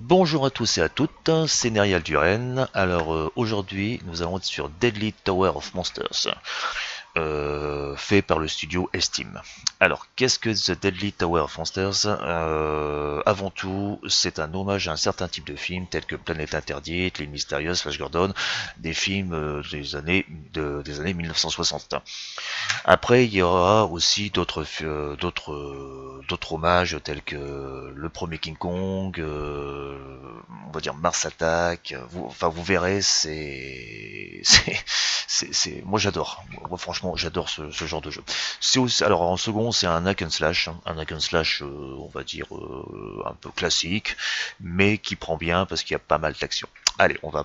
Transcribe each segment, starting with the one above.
Bonjour à tous et à toutes, c'est Nerial Duren. Alors aujourd'hui nous allons être sur Deadly Tower of Monsters, fait par le studio Esteem. Alors qu'est-ce que The Deadly Tower of Monsters? Avant tout, c'est un hommage à un certain type de film tels que Planète Interdite, L'île Mystérieuse, Flash Gordon, des films des années 1960. Après, il y aura aussi d'autres hommages tels que le premier King Kong, on va dire Mars Attack. Vous verrez, moi j'adore. Moi franchement, j'adore ce genre de jeu. C'est aussi, alors en second, c'est un hack and slash, on va dire un peu classique, mais qui prend bien parce qu'il y a pas mal d'action. Allez, on va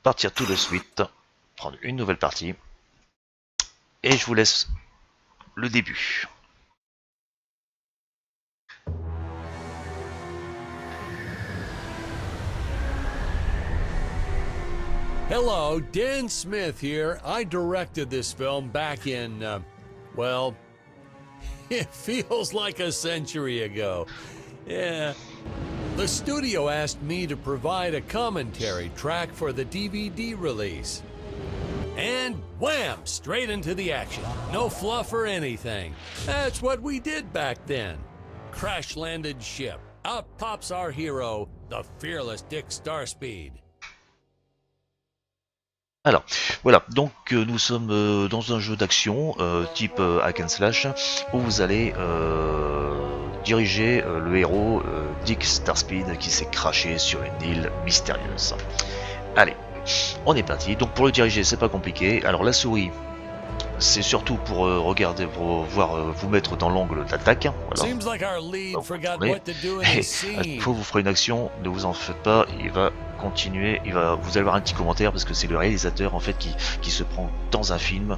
partir tout de suite, prendre une nouvelle partie. Et je vous laisse le début. Hello, Dan Smith here. I directed this film back in, well, it feels like a century ago. Yeah. The studio asked me to provide a commentary track for the DVD release. And wham! Straight into the action. No fluff or anything. That's what we did back then. Crash-landed ship. Out pops our hero, the fearless Dick Starspeed. Alors, voilà, donc nous sommes dans un jeu d'action type hack and slash où vous allez diriger le héros Dick Starspeed qui s'est craché sur une île mystérieuse. Allez, on est parti. Donc pour le diriger, c'est pas compliqué. Alors la souris, c'est surtout pour regarder, pour vous mettre dans l'angle d'attaque. Voilà. Et à chaque fois vous ferez une action, ne vous en faites pas, il va continuer, vous allez avoir un petit commentaire parce que c'est le réalisateur en fait qui se prend dans un film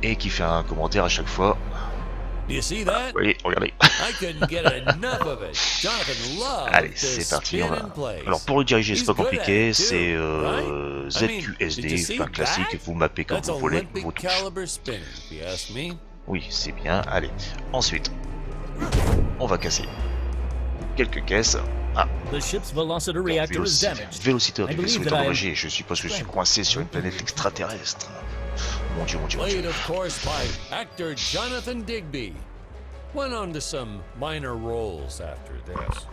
et qui fait un commentaire à chaque fois. Oui, regardez. Allez, c'est parti. Alors pour le diriger, c'est pas compliqué, c'est ZQSD, enfin classique, vous mappez comme vous voulez vos touches. Oui, c'est bien. Allez, ensuite, on va casser quelques caisses. Ah, vélociteur du vaisseau est endommagé. Je suppose que je suis coincé sur une planète extraterrestre. Mon Dieu, mon Dieu, mon Dieu. Played, of course, by actor Jonathan Digby. Went on to some minor roles after this.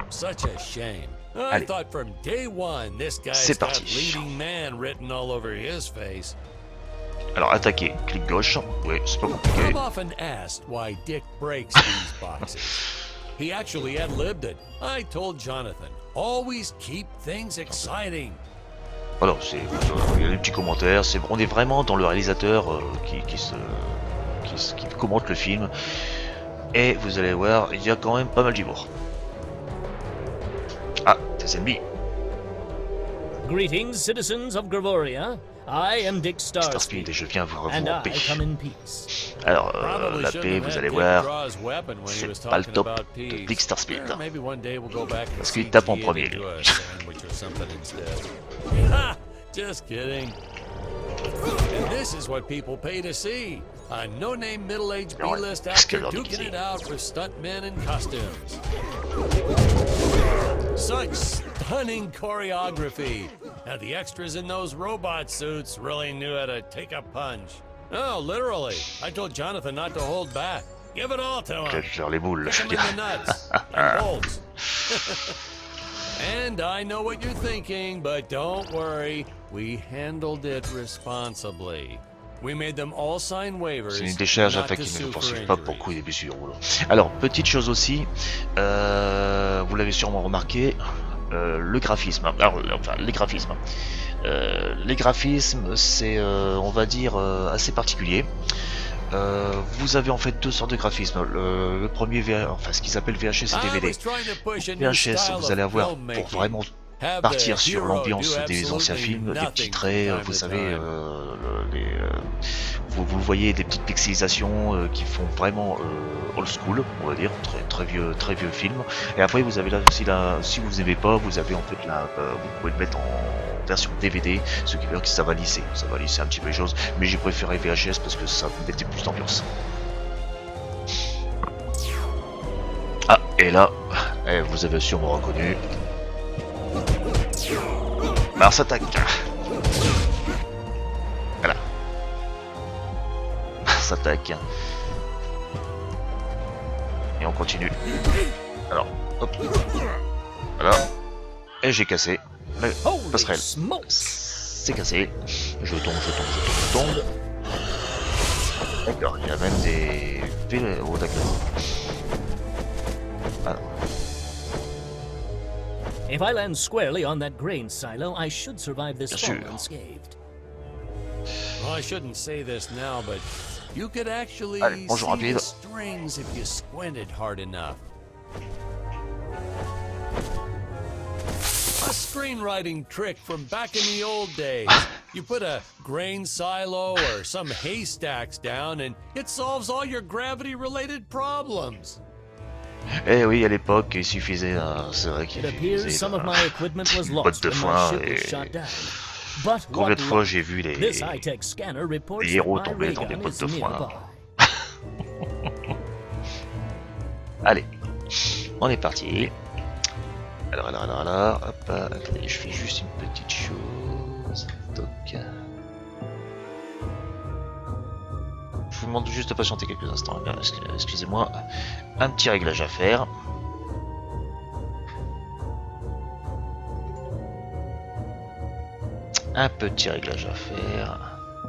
Such a shame. I thought from day one this guy's got leading man written all over his face. Alors attaquer, clic gauche. Oui, c'est pas compliqué. I've often asked why Dick breaks these boxes. He actually ad-libbed it. I told Jonathan, always keep things exciting. Voilà, il y a des petits commentaires, on est vraiment dans le réalisateur qui commente le film. Et vous allez voir, il y a quand même pas mal d'humour. Ah, des ennemis. Greetings, citizens of Gravoria. I am Dick Starspeed et je viens vous and revoir en paix. I come in peace. Alors, la paix, vous allez voir, c'est pas le top de Dick Starspeed. Parce qu'il tape en premier, lui. Just kidding. And this is what people pay to see. A no-name middle-aged B-list actor duking it out with stuntmen in costumes. Such stunning choreography. And the extras in those robot suits really knew how to take a punch. Oh, literally. I told Jonathan not to hold back. Give it all to him. Genre les boules, je Kick him in the nuts and bolts. And I know what you're thinking, but don't worry. We handled it responsibly. We made them all sign waivers. C'est une décharge attaque qui ne vous poursuit pas pour coups et blessures. Alors, petite chose aussi, vous l'avez sûrement remarqué, le graphisme. Alors, enfin, les graphismes. Les graphismes, c'est, on va dire, assez particulier. Vous avez en fait deux sortes de graphismes. Le premier, enfin ce qu'ils appellent VHS et DVD. VHS, vous allez avoir pour vraiment partir sur l'ambiance des anciens films, des petits traits, vous savez, vous voyez des petites pixelisations qui font vraiment old school, on va dire, très vieux film. Et après vous avez là aussi si vous n'aimez pas, vous avez en fait vous pouvez le mettre en version DVD, ce qui veut dire que ça va lisser un petit peu les choses, mais j'ai préféré VHS parce que ça mettait plus d'ambiance. Ah, et là, Eh, vous avez sûrement reconnu. Mars attaque. Voilà. Mars attaque. Et on continue. Alors, hop. Voilà. Et j'ai cassé la Holy passerelle. smokes! C'est cassé. Je tombe. D'accord, il y a même des vélos. Oh, d'accord. Alors. If I land squarely on that grain silo, I should survive this Bien fall sûr. unscathed. Well, I shouldn't say this now, but you could actually Allez, bonjour, see rapide. the strings if you squinted hard enough. A screenwriting trick from back in the old days. You put a grain silo or some haystacks down and it solves all your gravity-related problems. Eh oui, à l'époque, il suffisait, c'est vrai qu'il It appears some of my equipment was botte lost de when my foin ship was et shot down. But combien what de fois luck. j'ai vu This les high-tech scanner reports that héros my tomber ray dans des gun bottes is de foin. nearby. Allez, on est parti. Alors, hop, attendez, je fais juste une petite chose. Toc. Je vous demande juste de patienter quelques instants. Bien, excusez-moi, un petit réglage à faire. Un petit réglage à faire.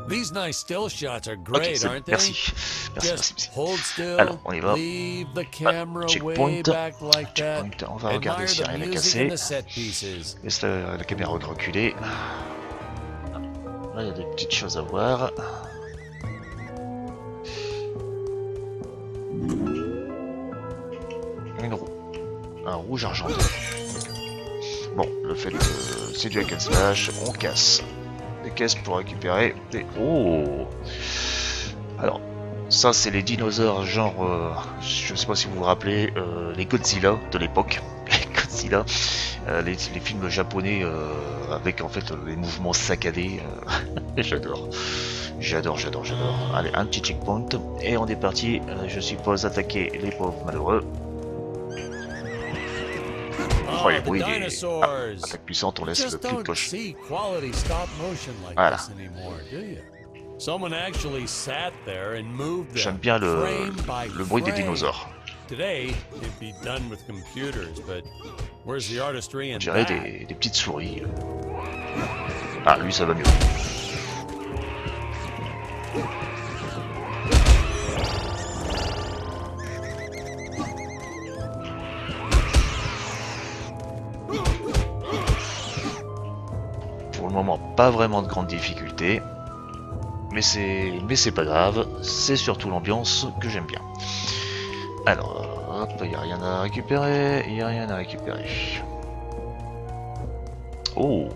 These nice still shots are Ok, great, c'est aren't they? merci. Merci, Just merci. hold still, Alors, on y va. leave the camera checkpoint. way back like that. Checkpoint. On va regarder Admire s'il the n'y a rien à music casser. and the set pieces. Laisse la caméra reculer. Là, il y a des petites choses à voir. Une roue. Un rouge argenté. Bon, le fait de... c'est du hack and slash. On casse des caisses pour récupérer des... Oh! Alors, ça c'est les dinosaures genre... je sais pas si vous vous rappelez, les Godzilla de l'époque. Godzilla. Les films japonais avec en fait les mouvements saccadés. J'adore. Allez, un petit checkpoint et on est parti. Je suppose attaquer les pauvres malheureux. Oh, les the bruits des dinosaurs. attaques puissantes, on laisse le Just plus don't poche. see quality stop motion like Voilà. this anymore, do you? Someone actually sat there and moved J'aime them bien frame by le bruit des frame. dinosaures. Today, it'd be done with computers, but where's the artistry in On dirait that? des petites souris. Ah, lui ça va mieux. Pour le moment, pas vraiment de grande difficulté. Mais c'est pas grave, c'est surtout l'ambiance que j'aime bien. Alors, hop, il n'y a rien à récupérer, Oh!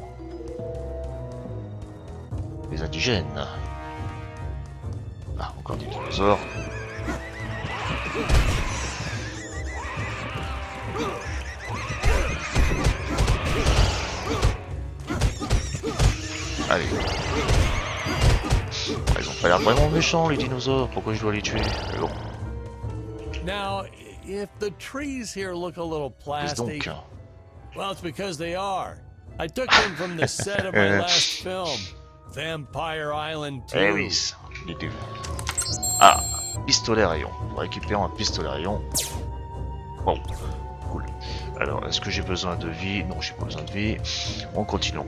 Les indigènes. Ah, encore des dinosaures. Allez. Ils ont pas l'air vraiment méchants les dinosaures, pourquoi je dois les tuer? Mais bon, Now, if the trees here look a little laisse donc. plastic, well, it's because they are. I took them from the set of my last film, Vampire Island 2. Eh oui, il était... Ah, pistolet rayon. Récupérons un pistolet rayon. Bon, cool. Alors, est-ce que j'ai besoin de vie? Non, j'ai pas besoin de vie. On continue. We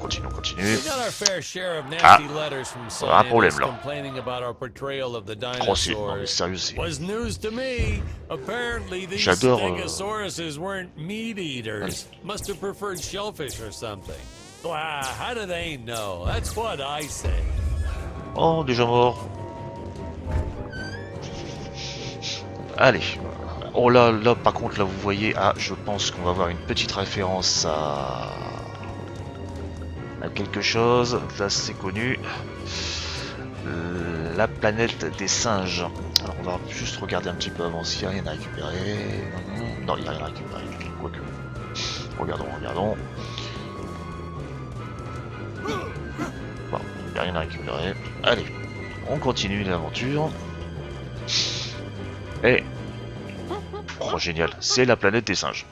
got our fair share of nasty letters from un problème, scientists là. complaining about our portrayal of the Oh, c'est... Non, mais dinosaurs. sérieux, c'est... Was news to me. Apparently, these J'adore, stegosauruses weren't meat eaters. Must have preferred shellfish or something. Wow, how do they know? That's what I say. Oh, déjà mort. Allez. Oh là, par contre, là, vous voyez... Ah, je pense qu'on va avoir une petite référence à quelque chose d'assez connu. La planète des singes. Alors, on va juste regarder un petit peu avant s'il n'y a rien à récupérer. Non, il n'y a rien à récupérer. Quoique. Regardons. Bon, il n'y a rien à récupérer. Allez, on continue l'aventure. Et... Oh, génial, c'est la planète des singes.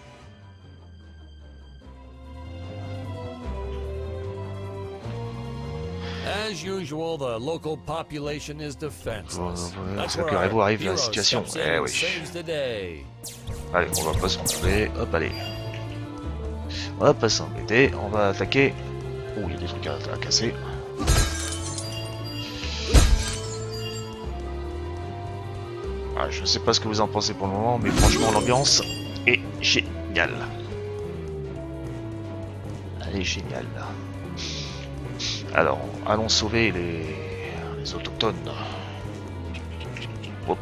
as usual, the local population is defenseless. That's where Vous our arrive la hero situation. steps in Eh and oui. saves the day. Allez, on va pas s'embêter. Hop, allez. On va pas s'embêter. On va attaquer. Oh, il y a des trucs à casser. Ah, je sais pas ce que vous en pensez pour le moment, mais franchement, l'ambiance est géniale. Elle est géniale. Alors, allons sauver les autochtones. Hop.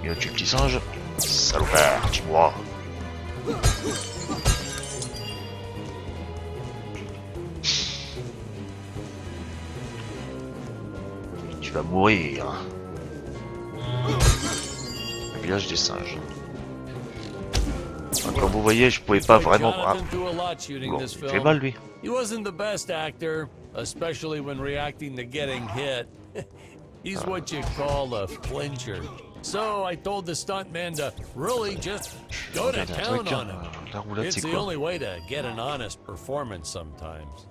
Bien, tu petit singe. Salopard, dis-moi. Tu vas mourir. Le village des singes. Comme vous voyez, je pouvais pas vraiment. Ah. Bon, il fait mal lui. He wasn't the best actor, especially when reacting to getting hit. He's what you call a flincher. So I told the stuntman to really just go to town on him. It's the only way to get an honest performance sometimes.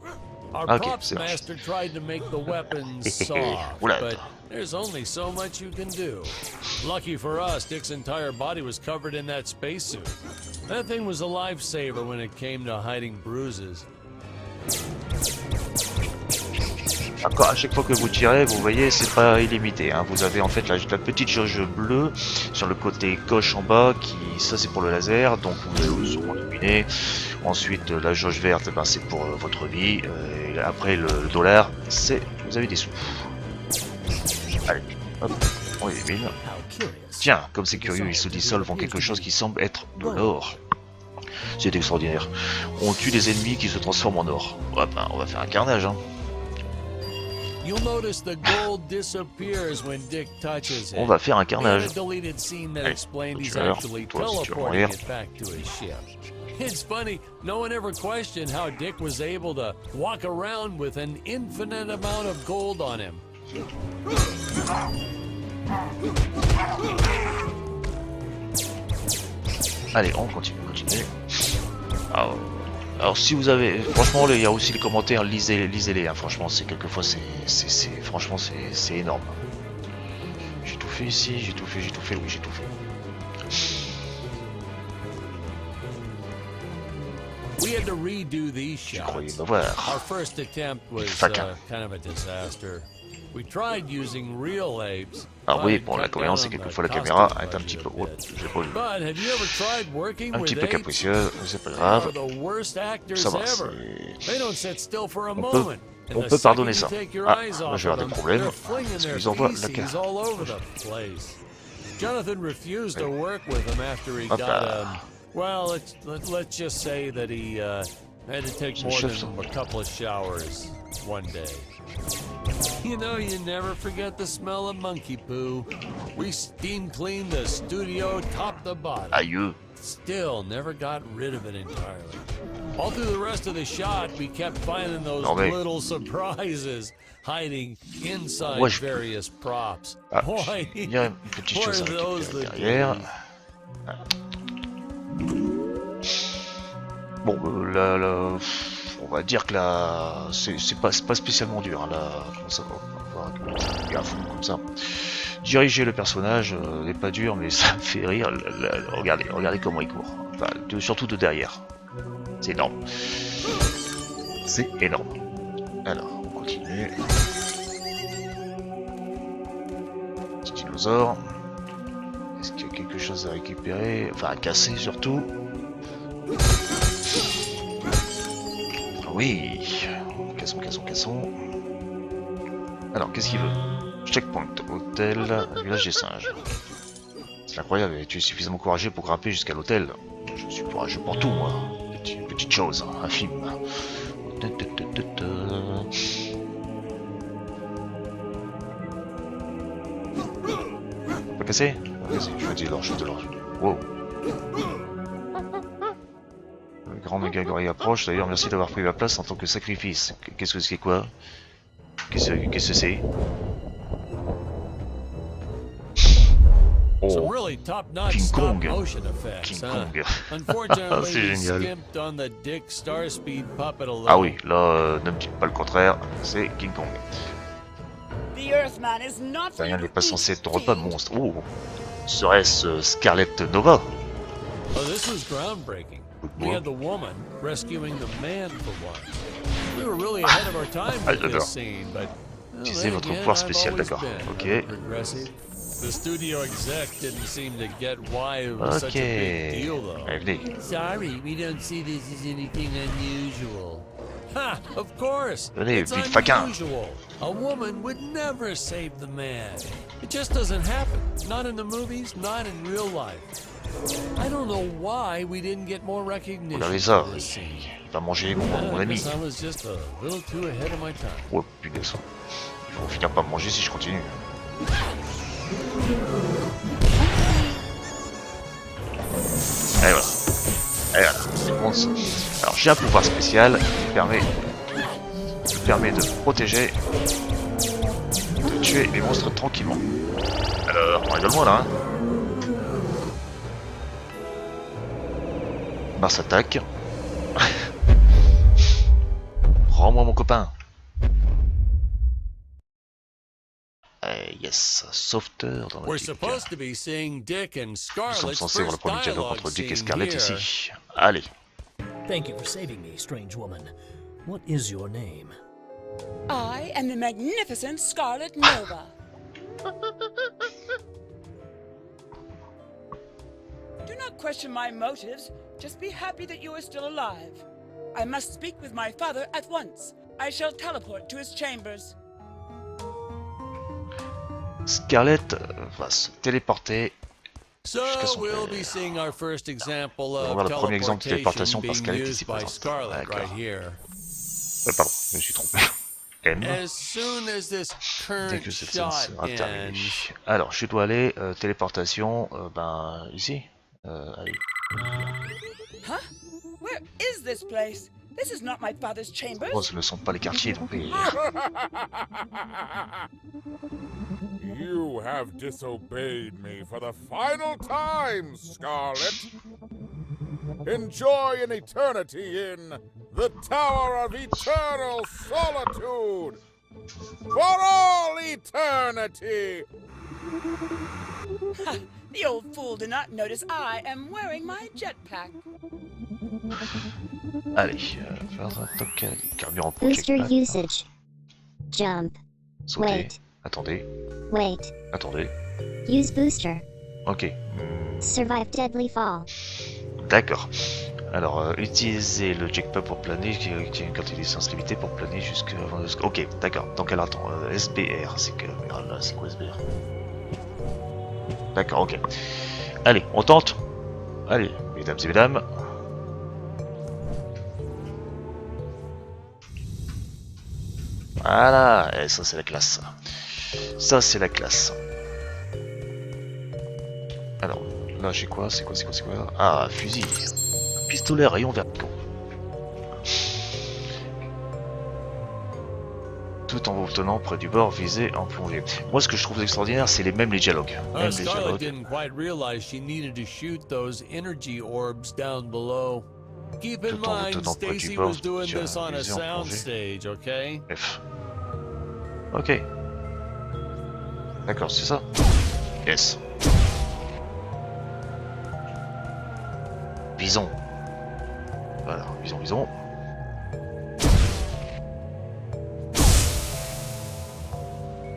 Our props master tried to make the weapons soft, but there's only so much you can do. Lucky for us, Dick's entire body was covered in that spacesuit. That thing was a lifesaver when it came to hiding bruises. Encore, à chaque fois que vous tirez, vous voyez, c'est pas illimité. Hein. Vous avez en fait la petite jauge bleue sur le côté gauche en bas, ça c'est pour le laser, donc vous allez sûrement éliminer. Ensuite, la jauge verte, ben, c'est pour votre vie. Et après, le dollar, c'est vous avez des sous. Allez, hop, on élimine. Tiens, comme c'est curieux, ils se dissolvent en quelque chose qui semble être de l'or. C'est extraordinaire. On tue des ennemis qui se transforment en or. Ouais, ben, on va faire un carnage, hein. You'll notice the gold disappears when Dick touches it. On va faire un carnage. A deleted scene that Allez, explained he's tueur, actually toi aussi tu vas teleporting mourir. it back to his ship. It's funny, no one ever questioned how Dick was able to walk around with an infinite amount of gold on him. Allez, on continue. Alors si vous avez, franchement, il y a aussi les commentaires, lisez-les. Hein, franchement, c'est quelquefois, franchement, c'est énorme. J'ai tout fait ici, j'ai tout fait, oui, j'ai tout fait. We had to redo these shots. Our first attempt was kind of a disaster. We tried using real apes. Ah oui, bon, l'inconvénient c'est quelquefois la caméra est un petit peu haute, j'ai pas vu. Un petit peu capricieuse, mais c'est pas grave. Ça va, on peut pardonner ça. Ah, là je vais avoir des problèmes, parce qu'ils envoient la carte. Jonathan refused to work with him after he got well, let's just say that he had to take more than a couple of showers one day. You know, you never forget the smell of monkey poo. We steam cleaned the studio top to bottom. Aïe. Still never got rid of it entirely. All through the rest of the shot, we kept finding those little surprises hiding inside various props. Boy, il y a une petite chose à récupérer derrière. Bon, là, on va dire que là, c'est pas spécialement dur. Hein, là, comment ça va gaffe comme ça. Diriger le personnage n'est pas dur, mais ça me fait rire. Regardez comment il court. Enfin, surtout de derrière. C'est énorme. C'est énorme. Alors, on continue. Petit dinosaure. Est-ce qu'il y a quelque chose à récupérer? Enfin, à casser surtout. Oui. Cassons. Alors, qu'est-ce qu'il veut? Checkpoint, hôtel, village des singes. C'est incroyable, tu es suffisamment courageux pour grimper jusqu'à l'hôtel. Je suis courageux pour tout, moi. Petite chose, un film. Pas casser? Je veux dire, de l'or. Wow. Le grand méga gorille approche. D'ailleurs, merci d'avoir pris ma place en tant que sacrifice. Qu'est-ce que c'est quoi? Qu'est-ce que c'est? Some Oh, really top-notch King stop Kong. motion effects, King huh? Kong. Unfortunately, C'est we génial. skimped on the Dick Starspeed puppet a little. Ah oui, là, ne me dites pas le contraire, c'est King Kong. The Earthman is not for Rien you n'est to pas censé eat, être ton repas, Steve. monstre. Oh, serait-ce Scarlett Nova? Oh, this was groundbreaking. We had the woman rescuing the man for once. We were really ahead of our time with j'adore. this scene, but well, Utilisez then votre again, pouvoir I've spécial, always d'accord. been a Ok. little progressive. The studio exec didn't seem to get why it was such a big deal, though. Allez, venez. Sorry, we don't see this as anything unusual. Ha! Of course! Venez, It's vite faquin. unusual. A woman would never save the man. It just doesn't happen. Not in the movies, not in real life. I don't know why we didn't get more recognition Regardez ça, for this scene. il va manger mon I ami. guess I was just a little too ahead of my time. Oh punaise. Ils vont finir par me manger si je continue. Allez voilà. Allez voilà, c'est bon ça. Alors j'ai un pouvoir spécial qui permet de protéger, de tuer les monstres tranquillement. Alors, on rigole moins là, hein. Mars attaque. Rends-moi mon copain. Yes, sauveteur dans la We're Dick. supposed to be seeing Dick and Nous sommes Scarlett's censés voir le first premier dialogue dialogue entre Dick et scene Scarlett here. ici. Allez. Thank you for saving me, strange woman. What is your name? I am the magnificent Scarlet Nova. Do not question my motives. Just be happy that you are still alive. I must speak with my father at once. I shall teleport to his chambers. Scarlett va se téléporter. So son we'll père. be seeing our first example On va of voir le premier exemple de téléportation teleportation par being Scarlett used ici by présent. Scarlett right D'accord. here. Pardon, je me suis trompé. M. As soon as this Dès current que cette scène shot sera terminée. ends, Alors, je dois aller téléportation, ben ici. Allez. Huh? Where is this place? This is not my father's chambers. Oh, ce ne sont pas les quartiers, donc. You have disobeyed me for the final time, Scarlet. Enjoy an eternity in the Tower of Eternal Solitude. For all eternity! Ha! The old fool did not notice I am wearing my jetpack. Allez, faire un toc carburant pour Booster checkpoint. usage. Jump. Sauter. Wait. Attendez, Wait. attendez. Use booster. Ok. Survive deadly fall. D'accord. Alors, utiliser le jackpot pour planer, qui a une quantité d'essence limitée pour planer jusqu'à... Ok, d'accord. Donc alors attends, SBR, c'est que... Merde, là, c'est quoi SBR? D'accord, ok. Allez, on tente. Allez, mesdames et mesdames. Voilà, et ça c'est la classe. Ça c'est la classe. Alors, là j'ai quoi? C'est quoi? Ah, fusil. Pistolet à rayon verticaux. Tout en vous tenant près du bord, visé en plongée. Moi, ce que je trouve extraordinaire, c'est les dialogues. Même les Scarlett dialogues. didn't quite realize she needed to shoot those energy orbs down below. Keep in Tout en vous mind, tenant près du Stacy bord, was doing tu as this on a visé en plongée. soundstage, okay? F. Ok. D'accord, c'est ça. Yes. Visons. Voilà, visons.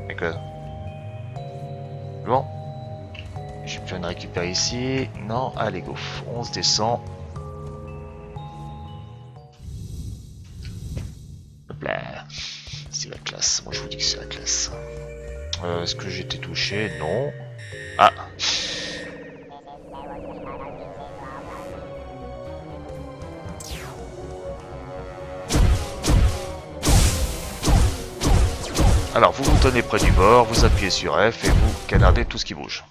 D'accord. Bon. J'ai plus rien à récupérer ici. Non, allez go. On se descend. Hop là. C'est la classe. Moi je vous dis que c'est la classe. Est-ce que j'ai été touché? Non. Ah. Alors vous vous tenez près du bord, vous appuyez sur F et vous canardez tout ce qui bouge.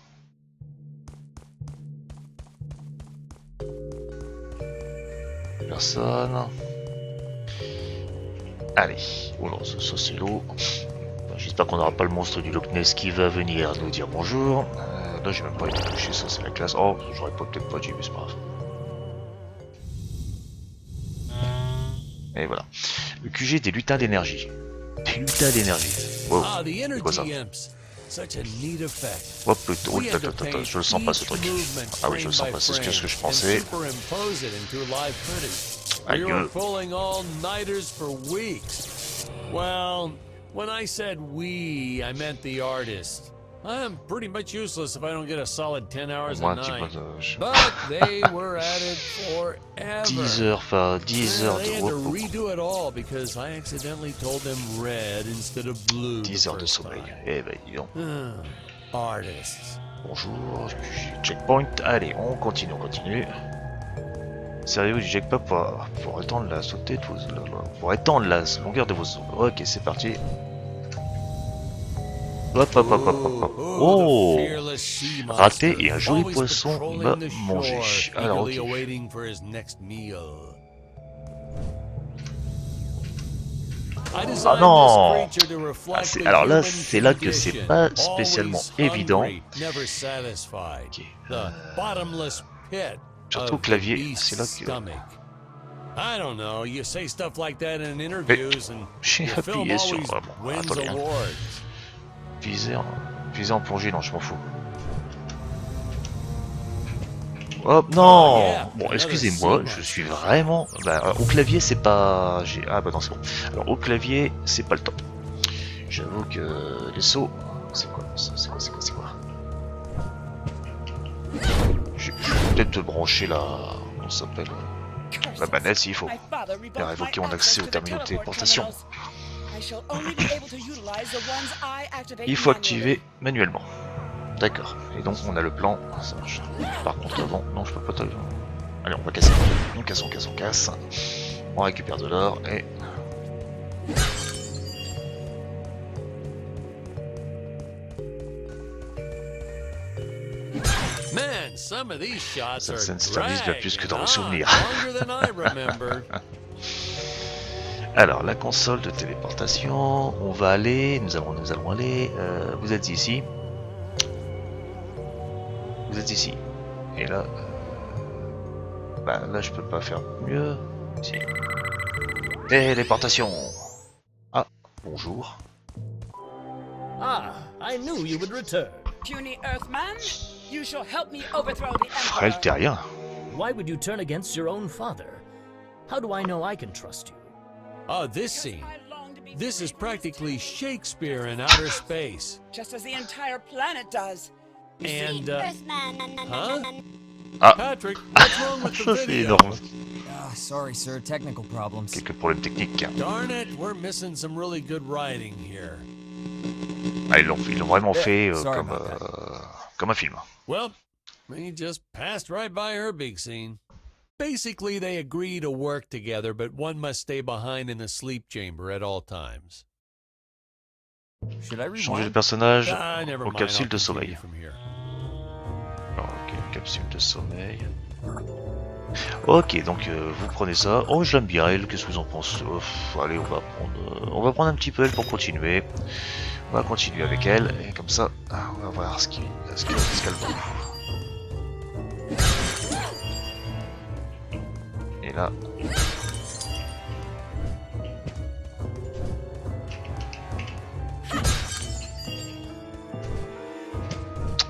Personne. Allez, oh là, ça c'est l'eau. J'espère qu'on n'aura pas le monstre du Loch Ness qui va venir nous dire bonjour. Là, j'ai même pas été touché, ça c'est la classe. Oh, j'aurais peut-être pas dû, mais c'est pas grave. Et voilà. Le QG des lutins d'énergie. Des lutins d'énergie. Wow, Ah, the c'est quoi ça? energy imps. Such a neat effect. Hop, oh, je le sens pas ce truc. Ah oui, je le sens pas, c'est ce que je pensais. We were Aïe. pulling all-nighters for weeks. Well, when I said we, I meant the artist. I'm pretty much useless if I don't get a solid 10 hours Moi, a un petit night. peu de... But they were at it forever. 10 heures, enfin 10 heures They de had to repos. redo it all because I accidentally told them red instead of blue. 10 heures de first sommeil. time. Eh ben, dis donc. Artists. Bonjour, checkpoint. Allez, on continue. Sérieux du jackpot pour étendre la sautée de vos... Pour étendre la longueur de vos... Ok, c'est parti. Hop. Oh, raté et un joli poisson m'a mangé. Alors, ok. Ah non, alors là, c'est là que c'est pas spécialement évident. Ok. Surtout au clavier, c'est là que... I don't know, you say stuff like that in interviews and J'ai the film appuyé sur... always Bon, wins attendez, hein. awards. Viser en plongée, non, je m'en fous. Hop, non. Bon, excusez-moi, je suis vraiment... Bah, au clavier, c'est pas... Ah bah non, c'est bon. Alors, au clavier, c'est pas le top. J'avoue que les sauts... C'est quoi? Je vais peut-être te brancher la... Comment ça s'appelle? La manette s'il faut. Faire évoquer mon accès aux terminaux de téléportation. Il faut activer manuellement. D'accord. Et donc on a le plan. Ça marche. Par contre avant, non je peux pas. Allez, on va casser. On casse. On récupère de l'or et... Man, some of these shots Cette are scène s'éternise bien plus que dans le dragging souvenir. on, longer than I remember. Alors, la console de téléportation, on va aller, nous allons aller, vous êtes ici. Vous êtes ici. Et là, bah là je peux pas faire mieux. Si. Téléportation. Ah, bonjour. Ah, I knew you would return. Puny Earthman, you shall help me overthrow the Frêle Emperor. terrien. Why would you turn against your own father? How do I know I can trust you? Oh, this scene. This is practically Shakespeare in outer space. Just as the entire planet does. And, huh? Ah, Patrick, what's wrong with the c'est video? énorme. Sorry, sir. Technical problems. Quelques problèmes techniques. Darn it, we're missing some really good writing here. Ah, ils l'ont vraiment fait sorry comme, about comme un film. Well, we just passed right by her big scene. Basically, they agree to work together, but one must stay behind in the sleep chamber at all times. Should I Changer de rewind? personnage Never aux mind, capsules I'll de continue sommeil. from here. Ok, capsule de sommeil. Ok, donc vous prenez ça. Oh, je l'aime bien elle. Qu'est-ce que vous en pensez? Allez, on va prendre un petit peu elle pour continuer. On va continuer avec elle et comme ça, on va voir ce qu'elle vaut. Et là.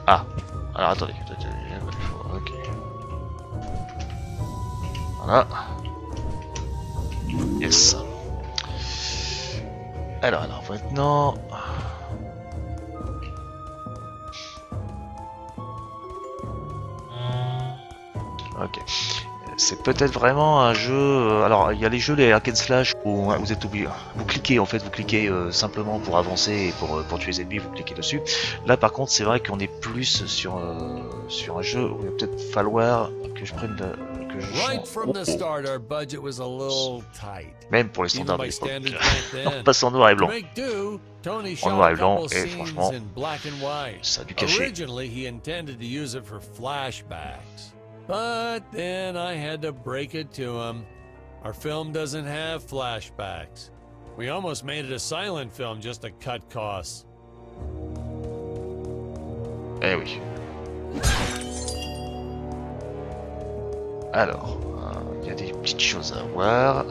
Ah, alors attendez. Ok. Voilà. Yes. Alors maintenant. Ok. C'est peut-être vraiment un jeu. Alors, il y a les jeux, les hack and slash où vous êtes obligé. Vous cliquez en fait, vous cliquez simplement pour avancer et pour tuer les ennemis, vous cliquez dessus. Là, par contre, c'est vrai qu'on est plus sur un jeu où il va peut-être falloir que je prenne que je Right from the oh. start, our budget was a little tight. Même pour les Even standards de by l'époque. standards back On then. passe en noir et To blanc. make do, Tony En shot noir a et blanc, couple et scenes franchement, in black and white. ça a dû cacher. Originally, he intended to use it for flashbacks. But then I had to break it to him. Our film doesn't have flashbacks. We almost made it a silent film just to cut costs. Eh oui. Alors, il y a des petites choses à voir.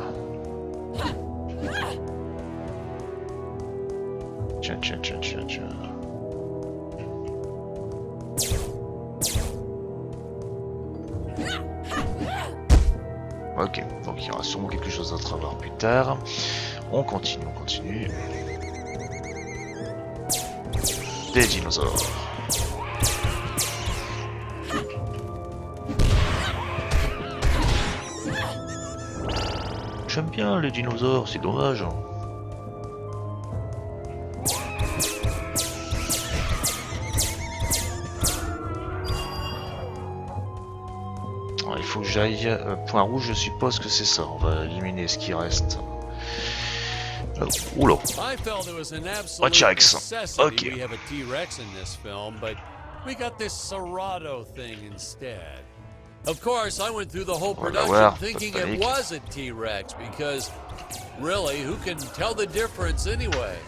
Tiens. Ok, donc il y aura sûrement quelque chose d'autre à voir plus tard. On continue. Des dinosaures. J'aime bien les dinosaures, c'est dommage. Alors, il faut que j'aille. Point rouge, je suppose que c'est ça. On va éliminer ce qui reste. Oula. I felt it was an Oh, absolute T-Rex. necessity Okay. we have a T-Rex in this film, but we got this Serato thing instead. Of course, I went through the whole On va production voir, thinking pas de it panique. was a T-Rex because, really, who can tell the difference anyway?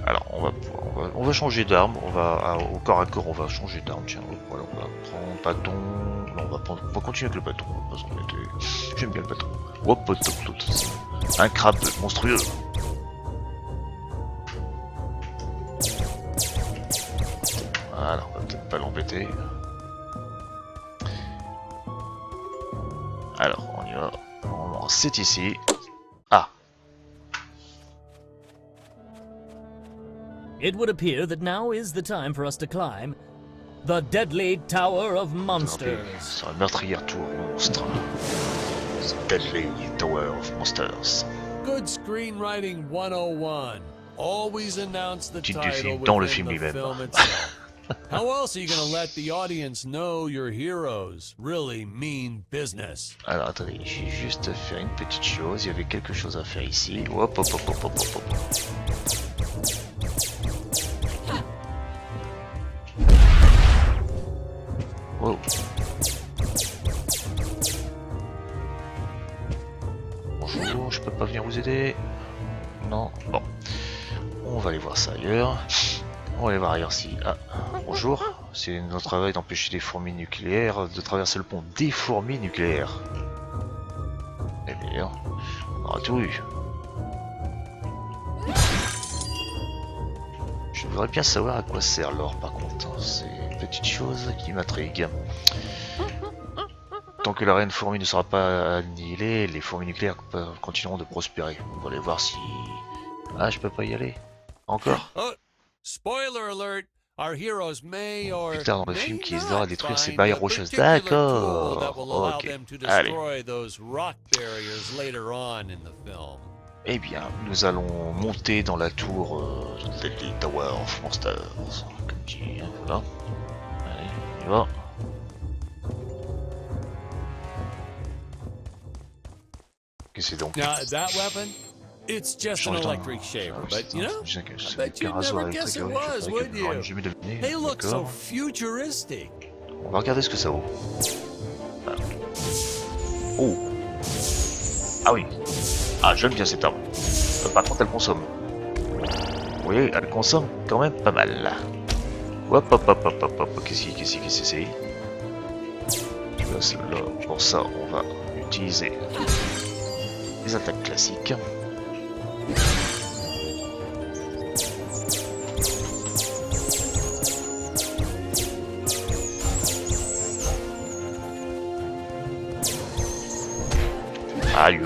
Alors, on va changer d'arme. On va au corps à corps, on va changer d'arme. Tiens, voilà, on va prendre bâton. Non, on va continuer avec le bâton. On va pas s'embêter. J'aime bien le bâton. Hop, un crabe monstrueux. Voilà, on va peut-être pas l'embêter. Alors, on y va. C'est ici. Ah, It would appear that now is the time for us to climb the deadly Tower of Monsters. c'est un meurtrière tour monstre. The Deadly Tower of Monsters. Good screenwriting 101. Always announce the Titre du title film dans le within film the lui-même. film itself. How else are you going to let the audience know your heroes really mean business? Alors attendez, j'ai juste faire une petite chose. Il y avait quelque chose à faire ici. Hop. Wow. Bonjour, je peux pas venir vous aider. Non, bon. On va aller voir ça ailleurs. On va aller voir ailleurs si. Ah, bonjour. C'est notre travail d'empêcher les fourmis nucléaires de traverser le pont des fourmis nucléaires. Eh bien, on aura tout eu. Je voudrais bien savoir à quoi sert l'or par contre. C'est une petite chose qui m'intrigue. Tant que la reine fourmi ne sera pas annihilée, les fourmis nucléaires continueront de prospérer. On va aller voir si... Ah, je peux pas y aller. Encore. Oh, spoiler alert. Our heroes may or Plus tard dans le may film qui not sera à détruire ces find barrières a rocheuses. particular D'accord. tool that will allow Ok. them to Allez. destroy those rock barriers later on in the film. Eh bien, nous allons monter dans la tour Deadly Tower of Monsters. Comme dit, voilà. Allez, on y va. Qu'est-ce que c'est donc? Now, that weapon, it's just an Change d'arme. electric shaver, Ah, but c'est you un- know, c'est un- I c'est bet un you'd rasoir never guess it électrique, was, c'est vrai would que j'aurais you? jamais deviné. They look so D'accord. futuristic. On va regarder ce que ça vaut. Voilà. Oh. Ah oui. Ah, j'aime bien cette arme. Par contre, elle consomme. Oui, elle consomme quand même pas mal. Hop. Qu'est-ce que c'est? Là, pour ça, on va utiliser les attaques classiques. Aïe.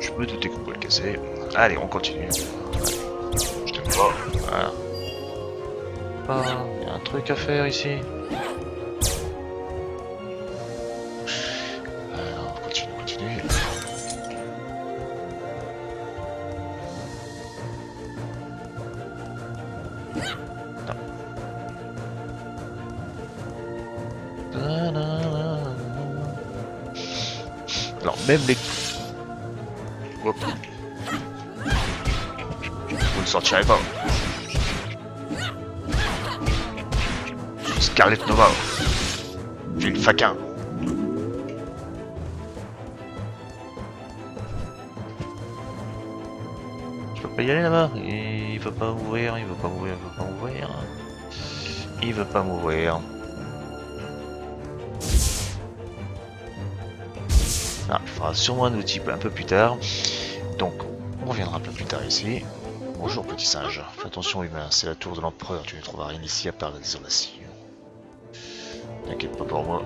Je me doutais qu'on pouvait le casser. Allez, on continue. Allez. Je t'aime pas. Voilà. Il y a un truc à faire ici. Alors, on continue. Alors, même les... Hop. Vous ne sortirez pas. Je suis Scarlet Nova. J'ai le faquin. peux y aller là-bas. Il veut pas m'ouvrir, il veut pas m'ouvrir, il veut pas m'ouvrir. Il veut pas m'ouvrir. Ah, il faudra sûrement un outil un peu plus tard. Donc, on reviendra un peu plus tard ici. Bonjour petit singe. Fais attention humain, c'est la tour de l'empereur. Tu ne trouveras rien ici à part la désolation. T'inquiète pas pour moi.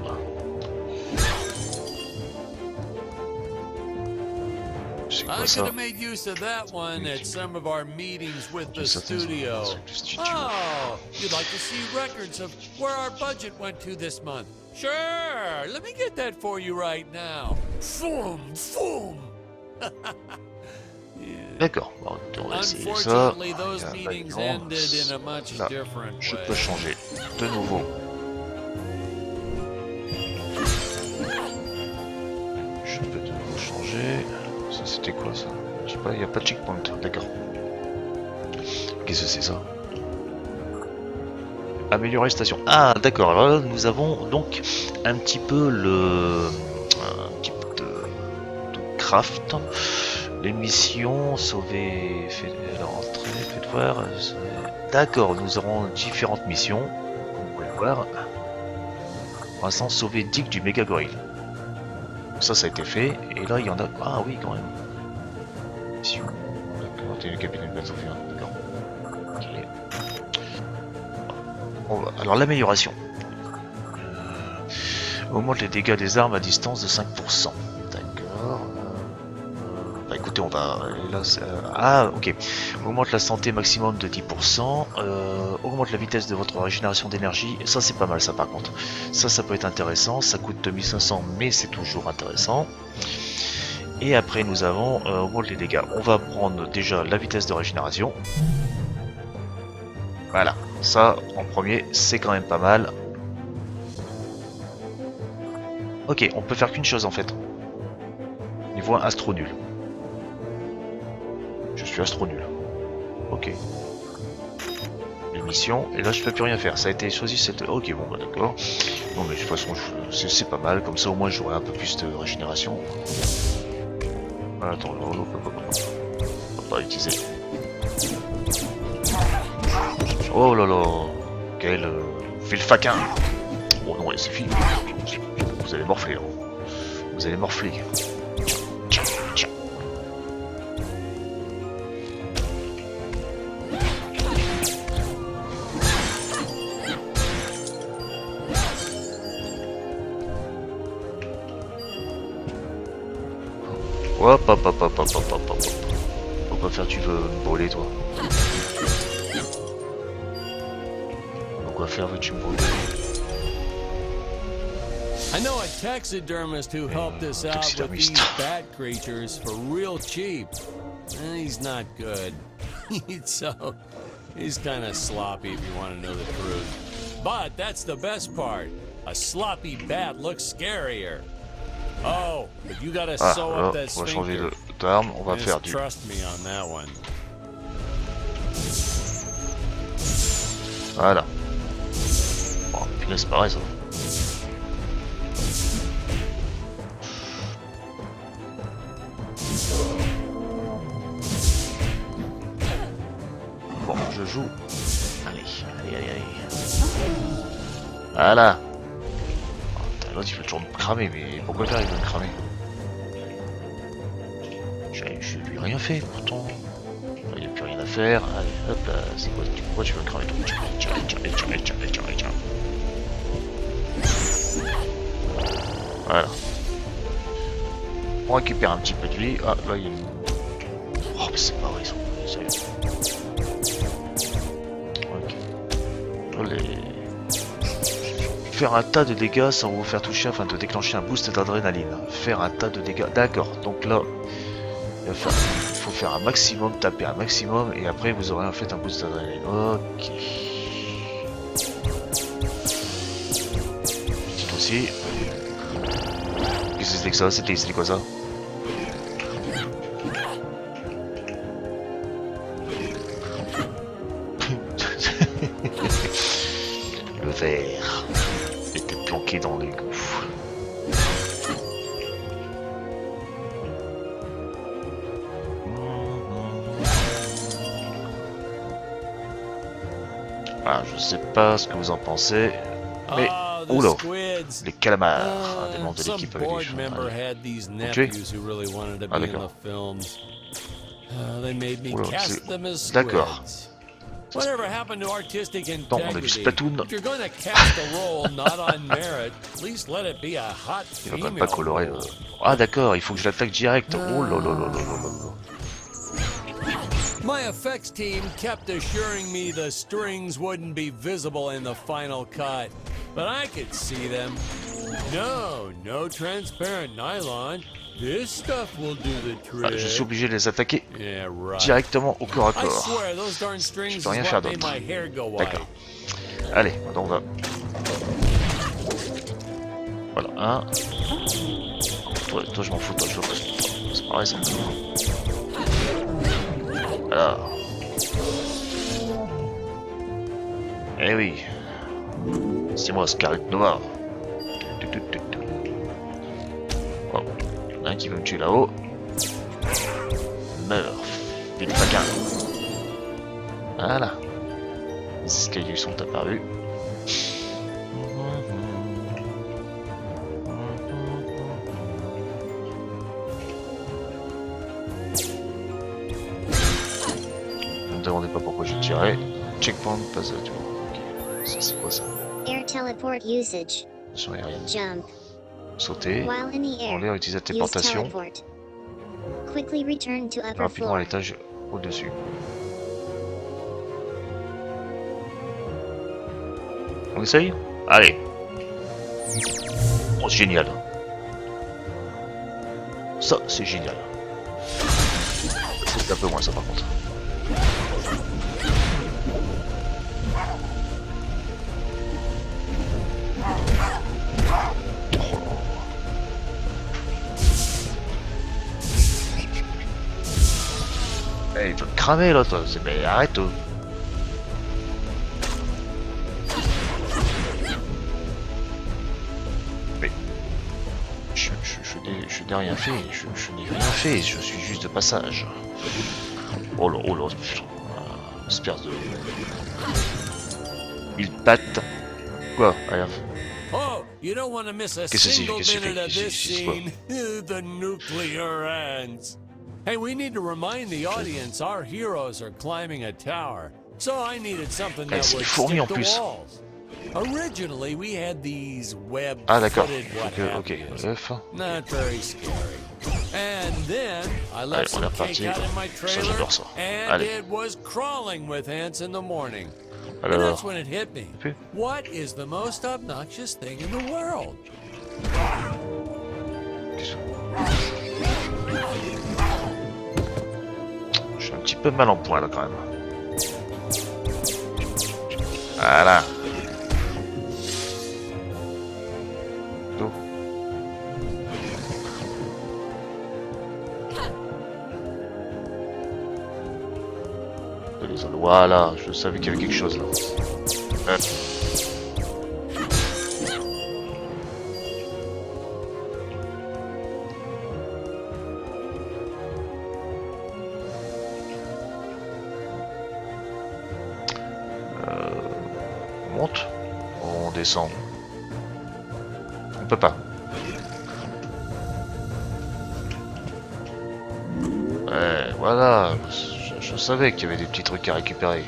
C'est I quoi could ça? have made use of that one at some of our meetings with the Certaines studio. organisations du studio. Oh, you'd like to see records of where our budget went to this month? Sure, let me get that for you right now. Foom, foom. D'accord, bon, on va essayer ça. Unfortunately, those Ah, meetings bah, ended in a much là, different je way. peux changer de nouveau. Je peux de nouveau changer. Ça c'était quoi ça? Je sais pas, il n'y a pas de checkpoint, d'accord. Qu'est-ce que c'est ça? Améliorer station. Ah d'accord, alors là nous avons donc un petit peu un petit peu de craft. Les missions, sauver, l'entrée, faites voir. D'accord, nous aurons différentes missions, comme vous pouvez le voir. Pour l'instant, sauver Dick du méga gorille. Ça a été fait, et là il y en a. Ah oui, quand même. Mission. D'accord, t'es le capitaine de Battlefield, d'accord. Ok. Alors l'amélioration. Augmente les dégâts des armes à distance de 5%. D'accord. Bah écoutez, on va. Là, ah, ok. Augmente la santé maximum de 10%. Augmente la vitesse de votre régénération d'énergie. Ça, c'est pas mal, ça par contre. Ça peut être intéressant. Ça coûte 2500, mais c'est toujours intéressant. Et après, nous avons augmente les dégâts. On va prendre déjà la vitesse de régénération. Voilà. Ça, en premier, c'est quand même pas mal. Ok, on peut faire qu'une chose en fait. Niveau 1, astro nul. Je suis astro nul. Ok. Les missions, et là je peux plus rien faire. Ça a été choisi cette. Ok, bon, bah d'accord. Non, mais de toute façon, c'est pas mal. Comme ça, au moins, j'aurai un peu plus de régénération. Attends, on va pas utiliser. Oh là là, quel faquin. Oh non, c'est fini. Vous allez morfler. Hein. Vous allez morfler. Tiens, tiens. Hop, hop, hop, hop, hop, hop, hop, hop. Pourquoi faire tu veux me brûler, toi? Pourquoi faire veux-tu me brûler? I know a taxidermist who helped us out with these bat creatures for real cheap. And he's not good. He's kind of sloppy if you want to know the truth. But that's the best part. A sloppy bat looks scarier. Oh, but you gotta sew up that on va changer sphincter. d'arme, on va faire Just du... trust me on that one. Voilà. Bon, puis là c'est pareil ça. Bon, je joue. Allez, allez, allez, allez. Voilà. Oh, l'autre il veut toujours me cramer, mais pourquoi faire il veut me cramer? Je lui ai rien fait pourtant. Il n'y a plus rien à faire. Allez, hop là, c'est quoi? Pourquoi tu veux me cramer toi? Tiens. Voilà. On récupère un petit peu de vie. Ah, là il y a une... Oh, mais c'est pas vrai ça. Sérieux. Ok. Allez. Faire un tas de dégâts sans vous faire toucher afin de déclencher un boost d'adrénaline. Faire un tas de dégâts. D'accord. Donc là, il faut faire un maximum, taper un maximum, et après vous aurez en fait un boost d'adrénaline. Ok. Petite aussi. Qu'est-ce que c'était que ça? C'était quoi ça? Le verre était planqué dans l'égout. Ah, je sais pas ce que vous en pensez, mais Oh, the oula, squids. les calamars, des membres de Some l'équipe avec board les member Allez. had these tuer nephews who really wanted to Ah be in the d'accord. films. They made me Oula, cast them as d'accord. squids. Whatever happened to artistic Non, on a vu integrity? Splatoon. If you're going to cast a role not on merit, at least let it be a hot Il va quand même pas female colorer le... role. Ah d'accord, il faut que je l'attaque direct. Oh là là là là là là là. My effects team kept assuring me the strings wouldn't be visible in the final cut, but I could see them. No transparent nylon. This stuff will do the Ah, trick. je suis obligé de les attaquer Yeah, right. directement au corps à I corps. swear those darn strings Je is peux rien what faire made d'autre. my hair go white. D'accord. Allez, maintenant on va... Voilà, un. Toi je m'en fous, toi je veux pas. C'est pareil ça. Voilà. Eh oui. C'est moi, Scarlet Nova. Oh, il y en a un qui veut me tuer là-haut. Meurs. Fais des paquins. Voilà. Les escaliers sont apparus. Ne me demandez pas pourquoi j'ai tiré. Checkpoint, pas ça, tu vois. Ok. Ça c'est quoi ça? Air teleport usage. Sur aérienne. Jump. Sauter. While in the En air, l'air, utiliser la use téléportation. teleport. Quickly return to upper Rapidement à floor. l'étage au-dessus. On essaye? Allez. Oh, c'est génial. Ça, c'est génial. C'est un peu moins ça par contre. Eh, il veut me cramer l'autre, mais arrête. Mais je n'ai rien fait, je n'ai rien fait, je suis juste de passage. Oh là, putain. Espèce de... Il batte. Quoi? Rien. Oh, you don't want to miss a Qu'est-ce que c'est? single Qu'est-ce que minute of c'est? this C'est quoi? scene. The nuclear ants. Hey, we need to remind the audience our heroes are climbing a tower. So I needed something Eh, that c'est would des fourmis en stick to plus. walls. Originally, we had these Ah d'accord. web-footed what Ok, have yous. F. Not very scary. And then I left Allez, on est some reparti. cake out in my Ça, trailer, j'adore ça. and Allez. it was crawling with ants in the morning. And Alors, that's when it hit me. Puis? What is the most obnoxious thing in the world? je suis un petit peu mal en point là quand même. Voilà. Go. Voilà, je savais qu'il y avait quelque chose là. On monte, on descend. On peut pas. Ouais, voilà. Je savais qu'il y avait des petits trucs à récupérer.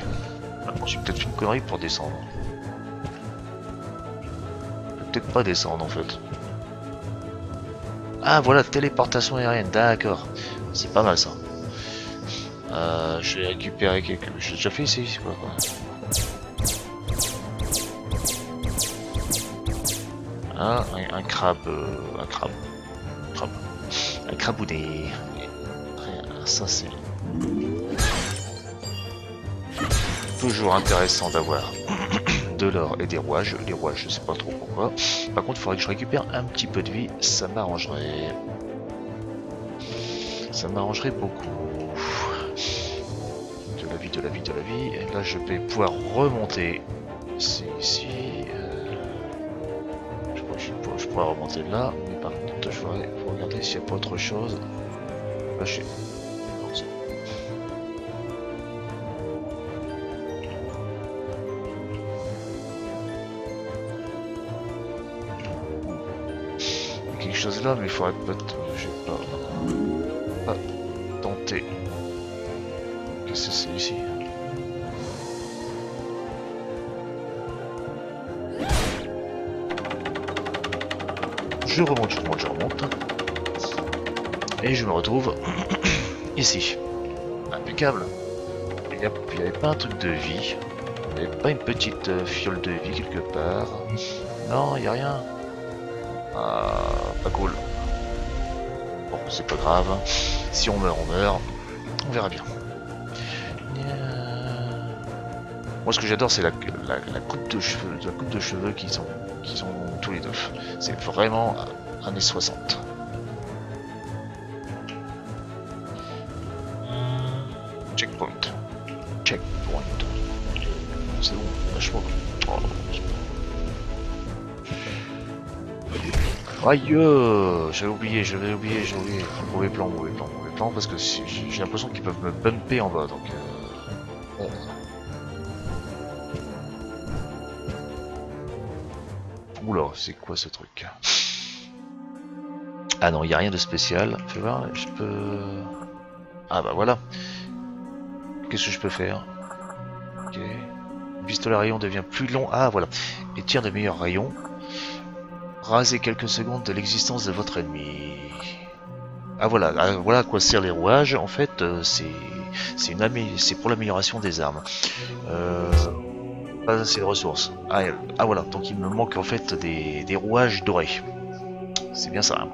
Bon, j'ai peut-être fait une connerie pour descendre. Je peux peut-être pas descendre en fait. Ah voilà, téléportation aérienne, d'accord. C'est pas mal ça. Je vais récupérer quelques... J'ai déjà fait ici, c'est quoi. Un crabe... Un crabounet. Ça c'est... Toujours intéressant d'avoir de l'or et des rouages. Les rouages, je sais pas trop pourquoi. Par contre, il faudrait que je récupère un petit peu de vie. Ça m'arrangerait. Ça m'arrangerait beaucoup. De la vie, de la vie, de la vie. Et là, je vais pouvoir remonter. C'est ici. Je crois que je pourrais remonter là. Mais par contre, je vais regarder s'il n'y a pas autre chose. Là, je suis... quelque chose là, mais il faudrait peut-être... je sais pas... tenter. Qu'est-ce que c'est ici? Je remonte. Et je me retrouve ici. Impeccable. Il n'y avait pas un truc de vie. Il n'y avait pas une petite fiole de vie quelque part. Non, il n'y a rien. Ah, pas cool. Bon, c'est pas grave. Si on meurt, on meurt. On verra bien. Moi, ce que j'adore, c'est la coupe de cheveux, qu'ils ont tous les deux. C'est vraiment années 60. Checkpoint. C'est bon, vachement. Aïe, j'avais oublié. Mauvais plan, parce que j'ai l'impression qu'ils peuvent me bumper en bas, donc... Bon. Oula, c'est quoi ce truc? Ah non, il n'y a rien de spécial. Fais voir, je peux... Ah bah voilà. Qu'est-ce que je peux faire? Ok. Le pistolet à rayon devient plus long. Ah voilà. Et tire de meilleurs rayons. Rasez quelques secondes de l'existence de votre ennemi. Ah voilà, voilà à quoi servent les rouages. En fait, c'est pour l'amélioration des armes. Pas assez de ressources. Ah voilà, donc il me manque en fait des rouages dorés. C'est bien ça. Hein.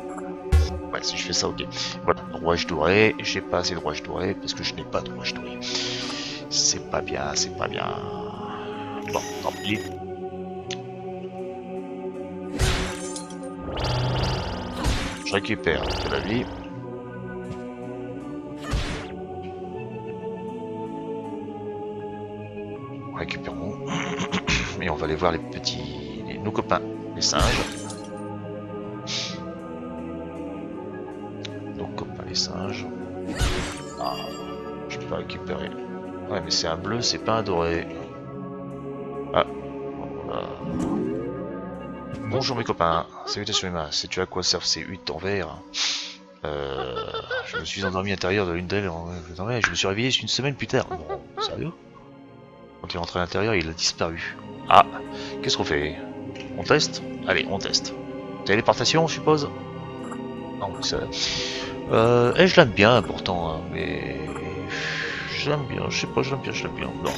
Ouais, si je fais ça, ok. Voilà, rouage doré. J'ai pas assez de rouages dorés parce que je n'ai pas de rouages dorés. C'est pas bien. Bon, tant pis. Je récupère de la vie. Récupérons. Et on va aller voir nos copains, les singes. Nos copains, les singes. Ah, je peux pas récupérer. Ouais, mais c'est un bleu, c'est pas un doré. Ah, voilà. Bonjour mes copains, salutations les mains. Sais-tu à quoi servent ces huttes en verre? Je me suis endormi à l'intérieur de l'une d'elles. Je me suis réveillé une semaine plus tard. Non, sérieux? Quand il est rentré à l'intérieur, il a disparu. Ah, qu'est-ce qu'on fait? On teste? Allez, on teste. Téléportation, je suppose? Non, ça... je l'aime bien pourtant, hein, mais... Je l'aime bien, je sais pas, je l'aime bien. Non.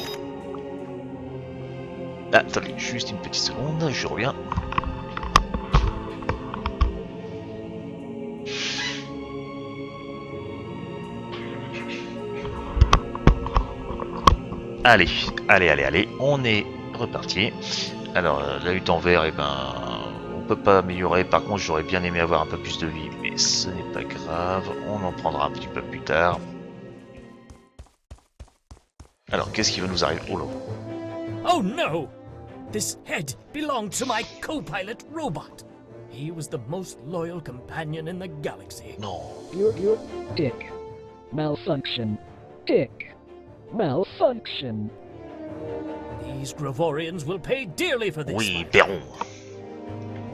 Ah, attendez, juste une petite seconde, je reviens. Allez, on est reparti. Alors, la hutte en verre, on peut pas améliorer. Par contre, j'aurais bien aimé avoir un peu plus de vie, mais ce n'est pas grave. On en prendra un petit peu plus tard. Alors, qu'est-ce qui va nous arriver? Oh là. Oh no! This head belonged to my co-pilot robot. He was the most loyal companion in the galaxy. Non. Your dick. Malfunction. Dick. Malfunction. These Gravorians will pay dearly for this. Oui, paieront.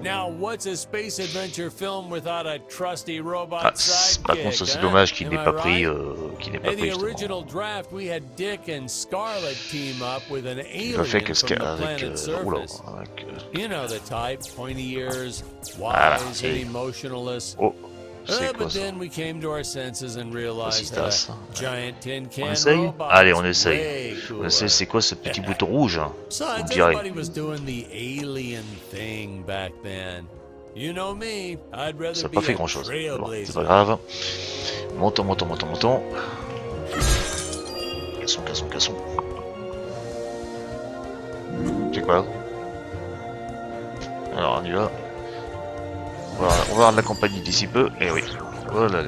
Now, what's a space adventure film without a trusty robot Ah, sidekick? par contre, ça c'est huh? dommage qu'il Am n'ait I pas pris, right? qu'il n'ait pas In pris the justement. original draft, we had Dick and Scarlet team up with an Il va faire alien que from the avec, planet's oula, surface. avec, You know the type, pointy ears, Voilà, wise et- and emotionless. oh, c'est quoi But ça? then we came to our senses and realized that Fascistas. a giant tin On can essaye? robot Allez, on is essaye. way On cooler. essaye, c'est quoi ce petit bouton rouge? Hein, vous me Besides, direz. everybody was doing the alien thing back then. You know me, I'd Ça rather n'a be pas fait a grand chose. Bon, c'est trailblazer. pas grave. Montons. Cassons. C'est quoi? Alors on y va. On va avoir de la compagnie d'ici peu. Eh oui. Voilà.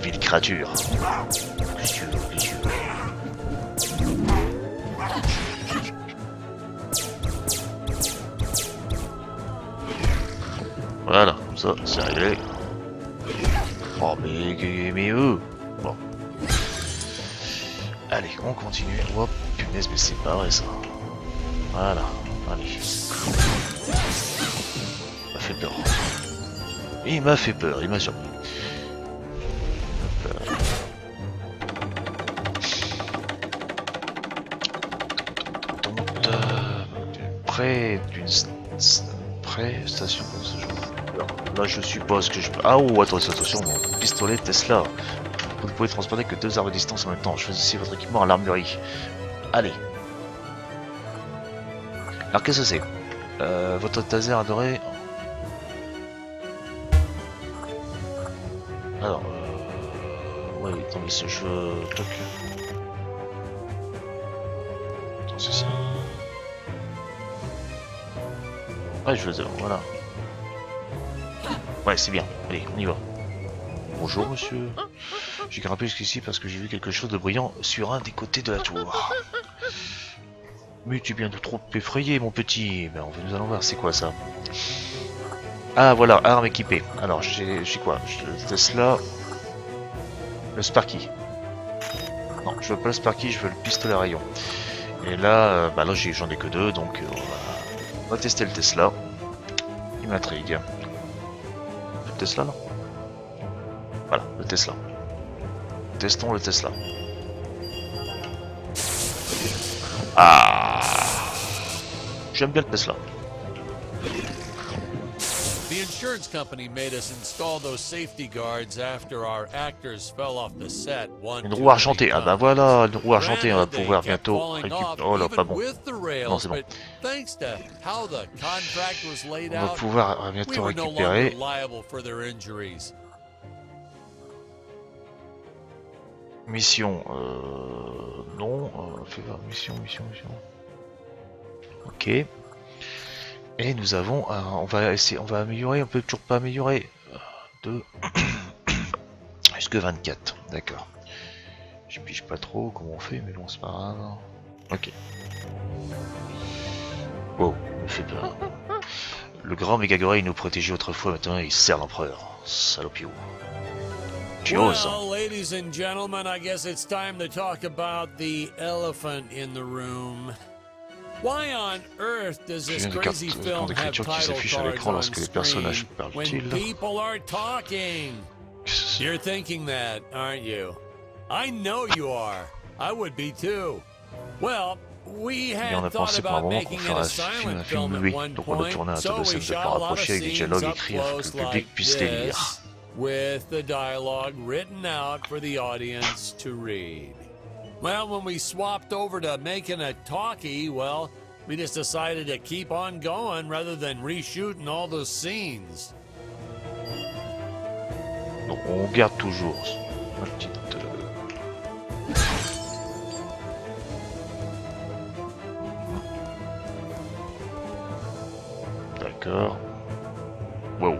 Ville créature. Voilà, comme ça, c'est réglé. Oh, mais eux. Bon. Allez, on continue. Oh, punaise, mais c'est pas vrai ça. Voilà. Allez. Il m'a fait peur. Il m'a fait peur, il m'a surpris. Près d'une station comme ce genre. Alors, là je suppose que je peux... Ah oh attention, mon pistolet Tesla. Vous ne pouvez transporter que 2 armes de distance en même temps. Choisissez votre équipement à l'armurerie. Allez. Alors qu'est-ce que c'est votre taser adoré. Alors ouais attends mais ce jeu... Toc. Attends c'est ça. Ouais, je le voilà. Ouais, c'est bien. Allez, on y va. Bonjour, monsieur. J'ai grimpé jusqu'ici parce que j'ai vu quelque chose de brillant sur un des côtés de la tour. Mais tu es bien de trop effrayé, mon petit. Ben, nous allons voir, c'est quoi ça? Ah, voilà, arme équipée. Alors, j'ai quoi? J'ai le Tesla. Le Sparky. Non, je veux pas le Sparky, je veux le pistolet à rayon. Et là, bah là, j'en ai que 2, donc on va tester le Tesla. Il m'intrigue. Le Tesla, non? Voilà, le Tesla. Testons le Tesla. Ah! J'aime bien le Tesla. The insurance company made us install those safety guards after our actors fell off the set one Une roue argentée. Ah bah voilà, une roue argentée, on va pouvoir bientôt récupérer. Oh là, pas bon. Non, c'est bon. On va pouvoir bientôt récupérer. Mission. Non. Fais voir. Mission. Ok. Et nous avons. On va essayer. On va améliorer. On peut toujours pas améliorer. 2. Jusque 24. D'accord. Je pige pas trop comment on fait, mais bon, c'est pas grave. Ok. Wow, me fait peur. Le grand Megagorei nous protégeait autrefois, maintenant il sert l'empereur. Salopio. Tu oses. Well, ladies and gentlemen, I guess it's time to talk about the elephant in the room. Why on earth does this crazy film have title cards on screen when people are talking? You're thinking that, aren't you? I know you are. I would be too. Well, we had thought about making it a silent film at one point, so we shot a lot of scenes up close like this, with the dialogue written out for the audience to read. Well, when we swapped over to making a talkie, well, we just decided to keep on going rather than reshooting all those scenes. Donc on garde toujours ma petite... D'accord. Wow.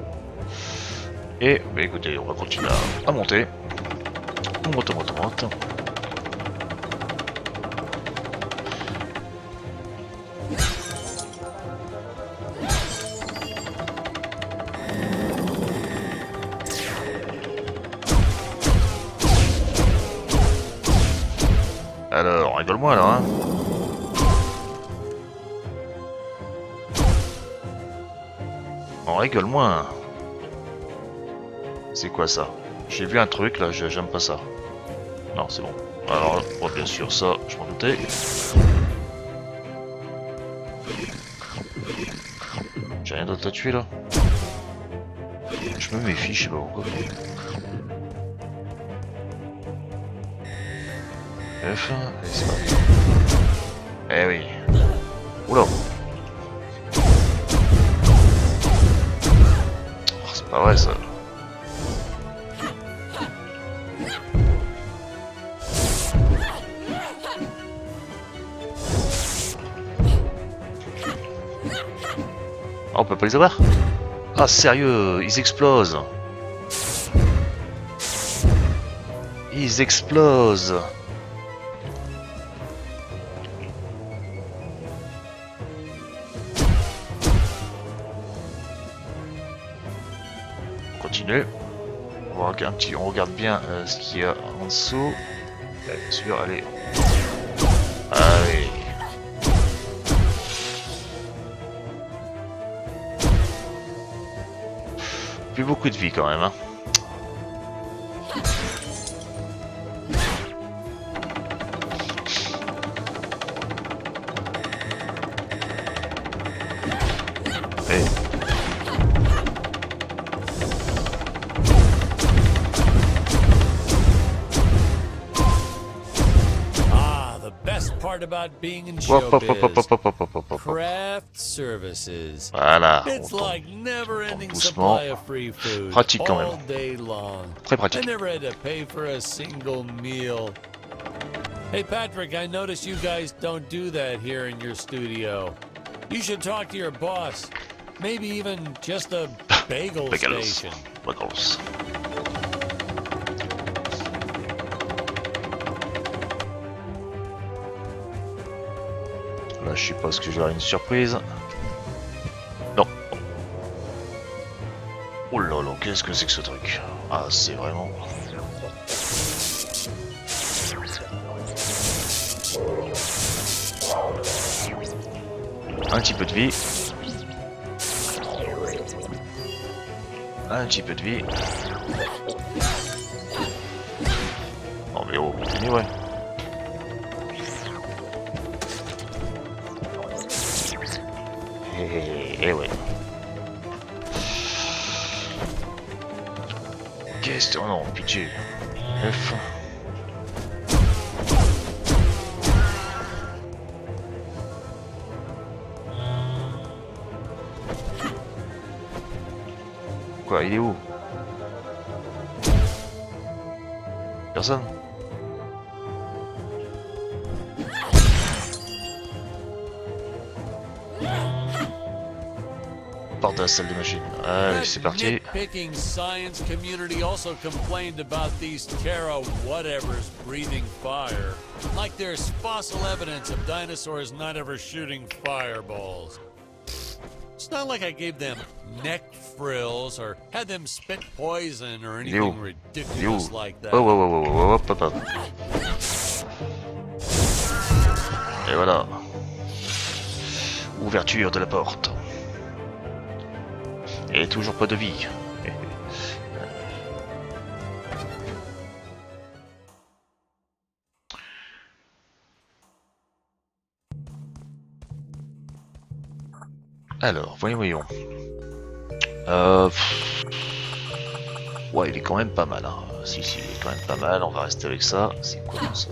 Et bah écoutez, on va continuer à monter. On monte. Alors, rigole-moi là, hein. On rigole moins. C'est quoi ça? J'ai vu un truc là, j'aime pas ça. Non, c'est bon. Alors, oh, bien sûr, ça, je m'en doutais. J'ai rien d'autre à tuer là. Je me méfie, je sais pas pourquoi. F1, allez, c'est parti. Eh oui. Oula. Oh, c'est pas vrai ça. Oh, on peut pas les avoir? Ah sérieux, ils explosent. Ils explosent. On continue. On regarde bien ce qu'il y a en dessous. Bien sûr, allez. Allez. Plus beaucoup de vie quand même, hein. Eh. Ah, the best part about being in Hop, hop, hop, hop, showbiz. hop, hop, hop, hop, hop. Craft services. Voilà, It's on tombe like never-ending doucement. supply of free food Pratique quand all même. day long. Très I pratique. never had to pay for a single meal. Hey Patrick, I notice you guys don't do that here in your studio. You should talk to your boss. Maybe even just a bagel Bagels. station. Bagels. Là, je suppose que j'aurai une surprise. Non. Oh là là, qu'est-ce que c'est que ce truc? Ah, c'est vraiment... Un petit peu de vie. Un petit peu de vie. Oh mais oh, continue, ouais. Eh ouais. Qu'est-ce que... Oh non, pitié. F. Quoi, il est où? Personne? Porte de la salle de machine. Allez, c'est parti. Nitpicking science community also complained about these Terra whatevers breathing fire. Like there's fossil evidence of dinosaurs not ever shooting fireballs. It's not like I gave them neck frills or had them spit poison or anything ridiculous like that. Oh, oh, oh, oh, hop, hop, hop. Et voilà. Ouverture de la porte. Et toujours pas de vie. Alors, voyons. Ouais, il est quand même pas mal. Hein. Si, il est quand même pas mal. On va rester avec ça. C'est quoi ça?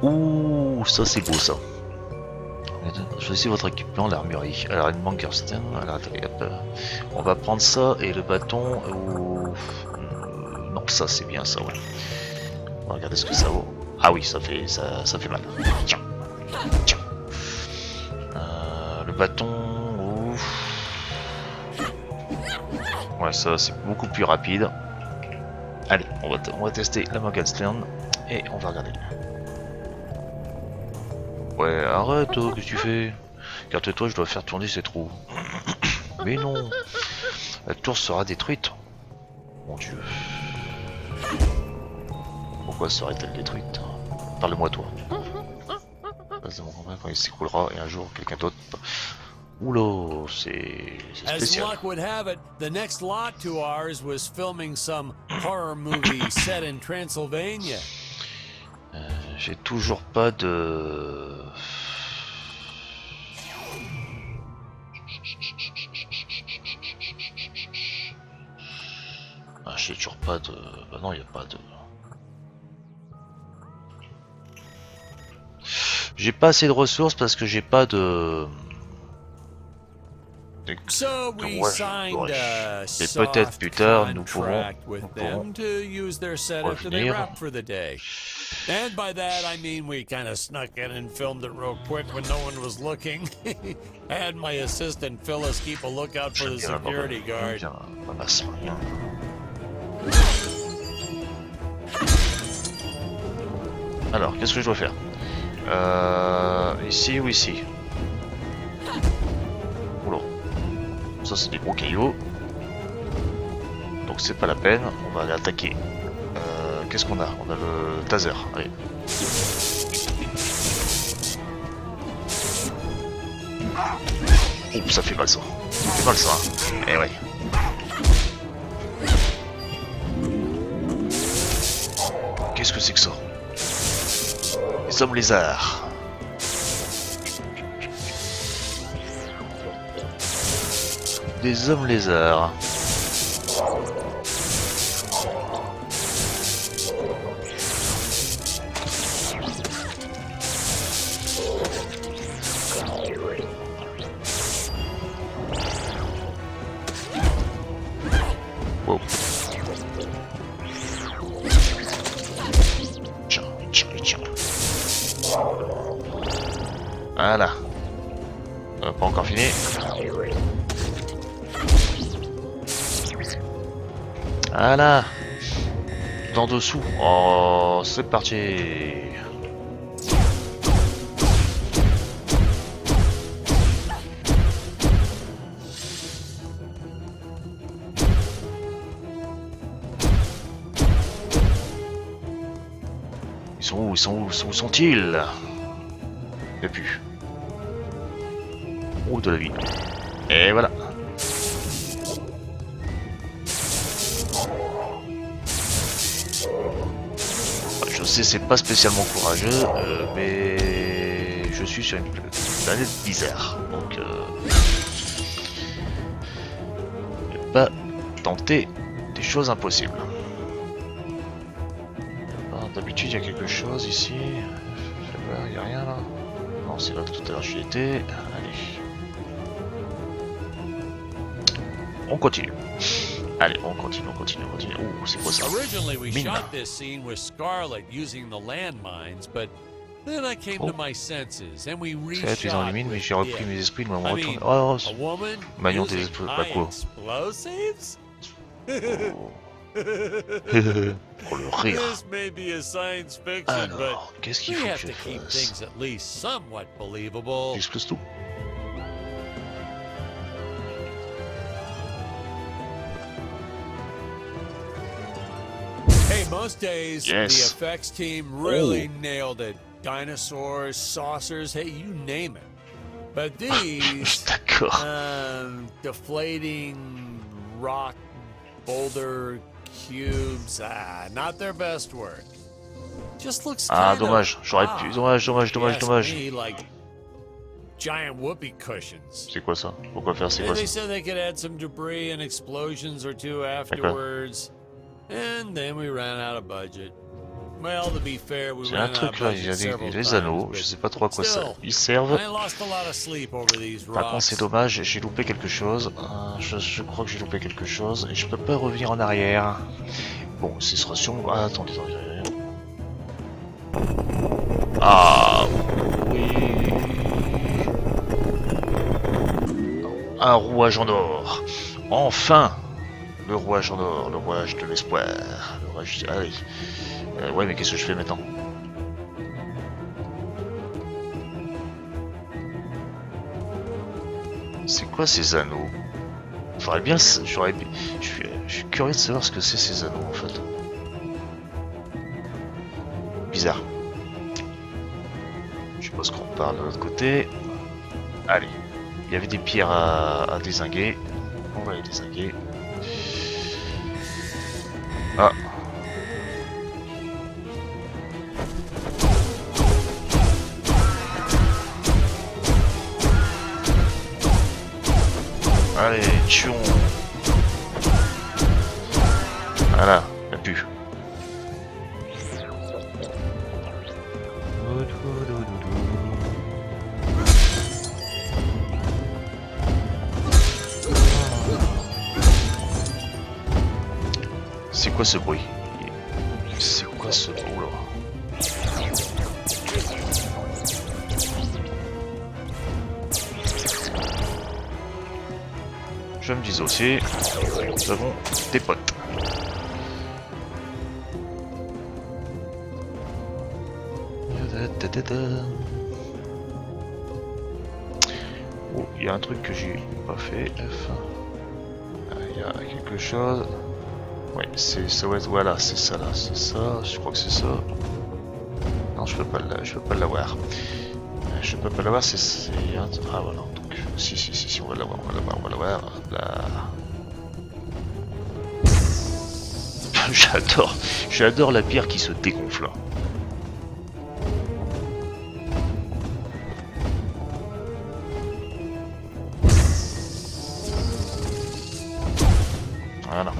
Ouh, ça c'est beau ça. Choisissez votre équipement, l'armurerie. Alors, une Mangerstein. Alors, attendez, hop. On va prendre ça et le bâton. Non, ça c'est bien ça, ouais. On va regarder ce que ça vaut. Ah oui, ça fait mal. Tiens. Le bâton. Ouais, ça c'est beaucoup plus rapide. Allez, on va tester la Morgenstern et on va regarder. Ouais, arrête, qu'est-ce que tu fais? Garde-toi, je dois faire tourner ces trous. Mais non, la tour sera détruite. Mon Dieu. Pourquoi serait-elle détruite? Parle-moi toi. Quand il s'écroulera et un jour quelqu'un d'autre. Oula, c'est As spécial. luck would have it, the next lot to ours was filming some horror movie set in Transylvania. J'ai toujours pas de... Ah, j'ai toujours pas de... Bah non, il n'y a pas de... J'ai pas assez de ressources parce que j'ai pas de... So we signed a Et peut-être plus tard, nous contract pourrons with them to use their set after they revenir. wrap for the day. And by that I mean we kind of snuck in and filmed it real quick when no one was looking. I had my assistant Phyllis keep a lookout for the security guard. Alors, qu'est-ce que je dois faire? Ici ou ici? Oula. Ça c'est des gros cailloux. Donc c'est pas la peine, on va aller attaquer. Qu'est-ce qu'on a? On a le taser, allez. Oups, ça fait mal ça. C'est mal ça. Hein. Eh ouais. Qu'est-ce que c'est que ça? Les hommes lézards. Des hommes lézards. Wow. Tiens. Voilà. Pas encore fini. Voilà. D'en dessous. Oh, c'est parti. Où sont-ils? Il n'y a plus. Oh, de la vie. Et voilà. Je sais, c'est pas spécialement courageux, mais je suis sur une planète bizarre. Donc, ne pas tenter des choses impossibles. D'habitude, il y a quelque chose ici. Il n'y a rien là. Non, c'est là que tout à l'heure j'y étais. Allez. On continue. Allez, on continue. Oh, c'est quoi ça? Originally, we Mine. shot this scene with Scarlet using the landmines, but then I came to my senses and we C'est tu dans les mines, mais j'ai repris mes esprits de me retourner. Oh, a woman Magnon des using esprits. high Bah quoi? explosives? Oh le rire. This may be a science fiction, but Alors, qu'est-ce qu'il we faut have que to je keep fasse? things at least somewhat believable. J'explose tout. Hey, most days Yes. the effects team really nailed it. Dinosaurs, saucers, hey, you name it. But these D'accord. deflating rock boulder cubes, not their best work. Just looks Ah, kind of dommage. J'aurais pu. odd. Dommage. Me, like giant whoopee cushions. C'est quoi ça? Pourquoi faire? C'est And quoi they ça? said they could add some debris and explosions or two afterwards. And then we ran out of budget. Well, to be fair, we C'est ran un out of truc là, il y budget a several les times, anneaux, but je sais pas trop à quoi ça. still, Ils servent. I lost a lot of sleep over these Par contre, rocks. c'est dommage, j'ai loupé quelque chose. Je crois que j'ai loupé quelque chose et je peux pas revenir en arrière. Bon, ce sera sûr. Ah, attendez. Ah, oui. Un rouage en or. Enfin, le rouage en or, le rouage de l'espoir. Le rouage. Allez. Ouais, mais qu'est-ce que je fais maintenant? C'est quoi ces anneaux? J'aurais bien. Je suis curieux de savoir ce que c'est ces anneaux en fait. Bizarre. Je suppose qu'on parle de l'autre côté. Allez. Il y avait des pierres à dézinguer. On va les dézinguer. Ah. Allez, tchion. Voilà, la pu. C'est quoi ce bruit? C'est quoi ce bruit là? Je me dis aussi, nous avons des potes. Oh, il y a un truc que j'ai pas fait. F. Il y a quelque chose. Ouais, c'est ça. Ouais, voilà, c'est ça là, c'est ça. Je crois que c'est ça. Non, je peux pas l'avoir. Je peux pas l'avoir. C'est ah voilà. Donc Si, on va l'avoir, on va l'avoir, on va l'avoir. Là. J'adore la pierre qui se dégonfle. Voilà.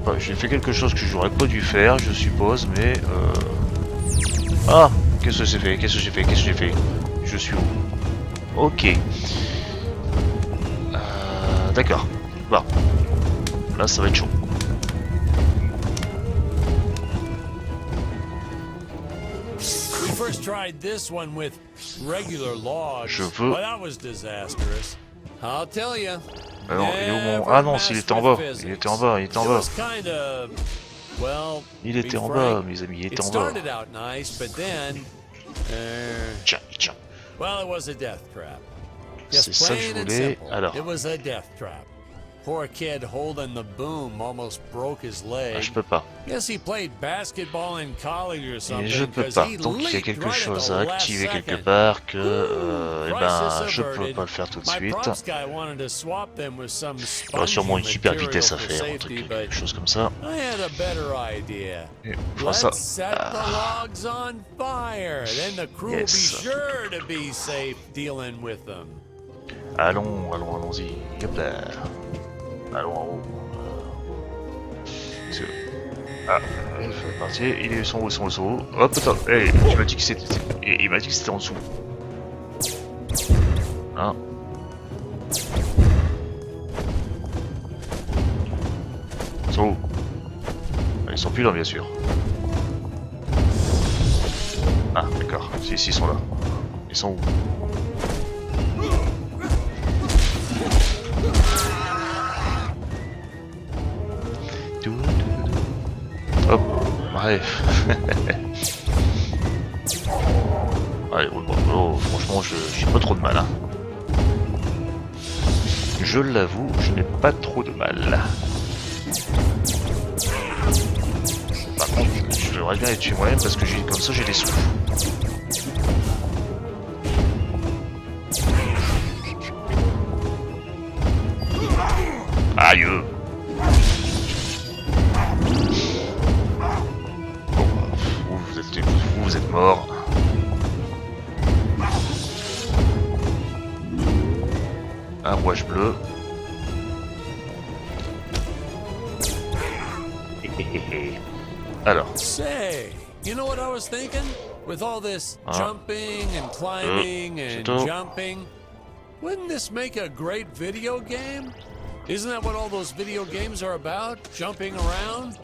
Bon, j'ai fait quelque chose que j'aurais pas dû faire, je suppose, mais ah, qu'est-ce que j'ai fait? Qu'est-ce que j'ai fait? Qu'est-ce que j'ai fait? Je suis où? Ok. D'accord. Bon. Là, ça va être chaud. We first tried this one with regular logs. Je veux. Well, that was disastrous. I'll tell you. Ah non, il est où mon... Ah non, s'il était en bas. Il était en bas, il était en bas. Well, Il était en bas, mes amis, il était en bas. Tiens. Well, it was a death trap. C'est ça que je voulais. Alors. It was a death trap. Poor kid holding the boom almost broke his leg. Ah, je peux pas. Guess he played basketball in college or something. Et je peux pas. Donc il y a quelque chose à activer quelque part que eh ben je peux pas le faire tout de suite. Il y aura sûrement une super vitesse à faire, un truc, quelque chose comme ça. Et on fera ça. Yes. Allons-y. Hop là. Allons en haut. Ah, il fait partir. Il est son haut. Hop, attends. Hey, il m'a dit que c'était. Il m'a dit que c'était en dessous. Hein? Ils sont où? Ils sont plus là, bien sûr. Ah, d'accord. Si, ils sont là. Ils sont où? Hop, bref. Allez, franchement, j'ai pas trop de mal. Hein. Je l'avoue, je n'ai pas trop de mal. Par contre, je devrais bien les tuer moi-même parce que comme ça j'ai des sous. Aïe! Vous êtes mort. Un rouage bleu. Alors. Say, you know what I was thinking? With all this jumping and climbing and jumping, wouldn't this make a great video game? Isn't that what all those video games are about? Jumping around?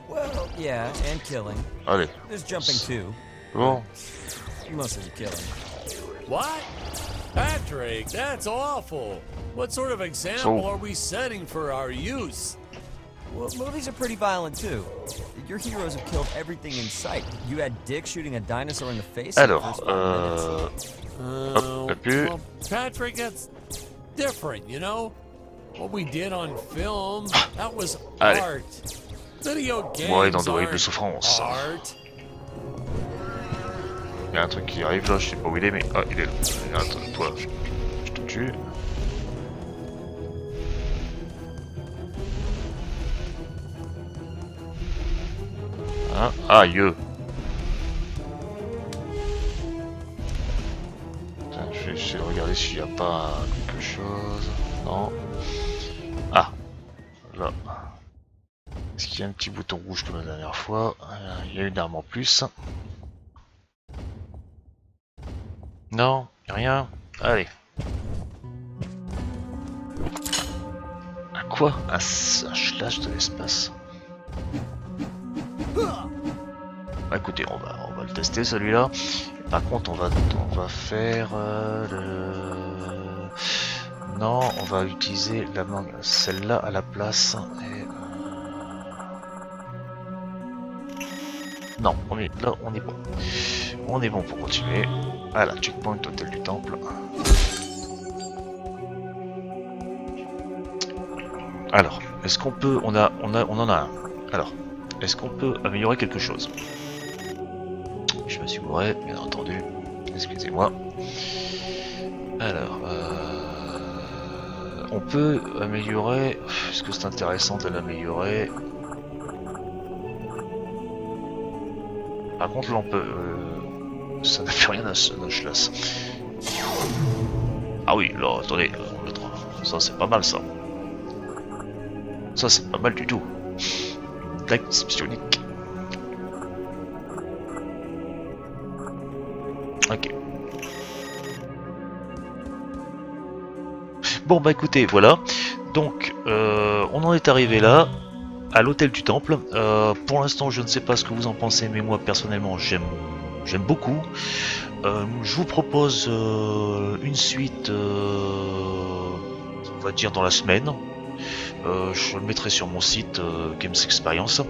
Well, yeah, and killing. Allez. There's jumping too. Bon. Mostly the killing. What? Patrick, that's awful. What sort of example are we setting for our youth? Well, movies are pretty violent too. Your heroes have killed everything in sight. You had Dick shooting a dinosaur in the face. Alors, well, Patrick, that's different, you know? What we did on film, that was art. Video games dans d'horribles souffrances. Art. Il y a un truc qui arrive là, je sais pas où il est, mais ah, il est là. Attends, toi, je te tue. Hein? Aïe! Je vais essayer de regarder s'il n'y a pas quelque chose. Non. Ah! Là. Est-ce qu'il y a un petit bouton rouge comme la dernière fois? Il y a une arme en plus. Non, rien. Allez. À quoi? Un slash de l'espace. Bah, écoutez, on va le tester celui-là. Par contre, on va faire le... Non, on va utiliser celle-là à la place. Et, non, on est là, on est bon. On est bon pour continuer. Voilà, checkpoint hôtel du temple. Alors, est-ce qu'on peut... on en a un. Alors, est-ce qu'on peut améliorer quelque chose? Je me suis bourré, bien entendu. Excusez-moi. Alors, on peut améliorer... Est-ce que c'est intéressant de l'améliorer? Par contre, là, on peut... ça n'a fait rien à Schlass. Ah oui, là, attendez. Ça, c'est pas mal, ça. Ça, c'est pas mal du tout. Dague psionique. Ok. Bon, bah écoutez, voilà. Donc, on en est arrivé là, à l'hôtel du temple. Pour l'instant, je ne sais pas ce que vous en pensez, mais moi, personnellement, j'aime beaucoup. Je vous propose une suite, on va dire, dans la semaine. Je le mettrai sur mon site Games Experience.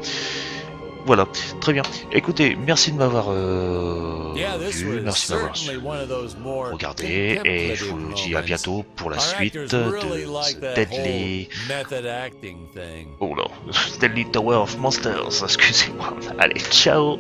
Voilà, très bien. Écoutez, merci de m'avoir vu, merci de m'avoir regardé, et je vous dis à bientôt pour la suite de The Deadly... Oh là, Deadly Tower of Monsters, excusez-moi. Allez, ciao.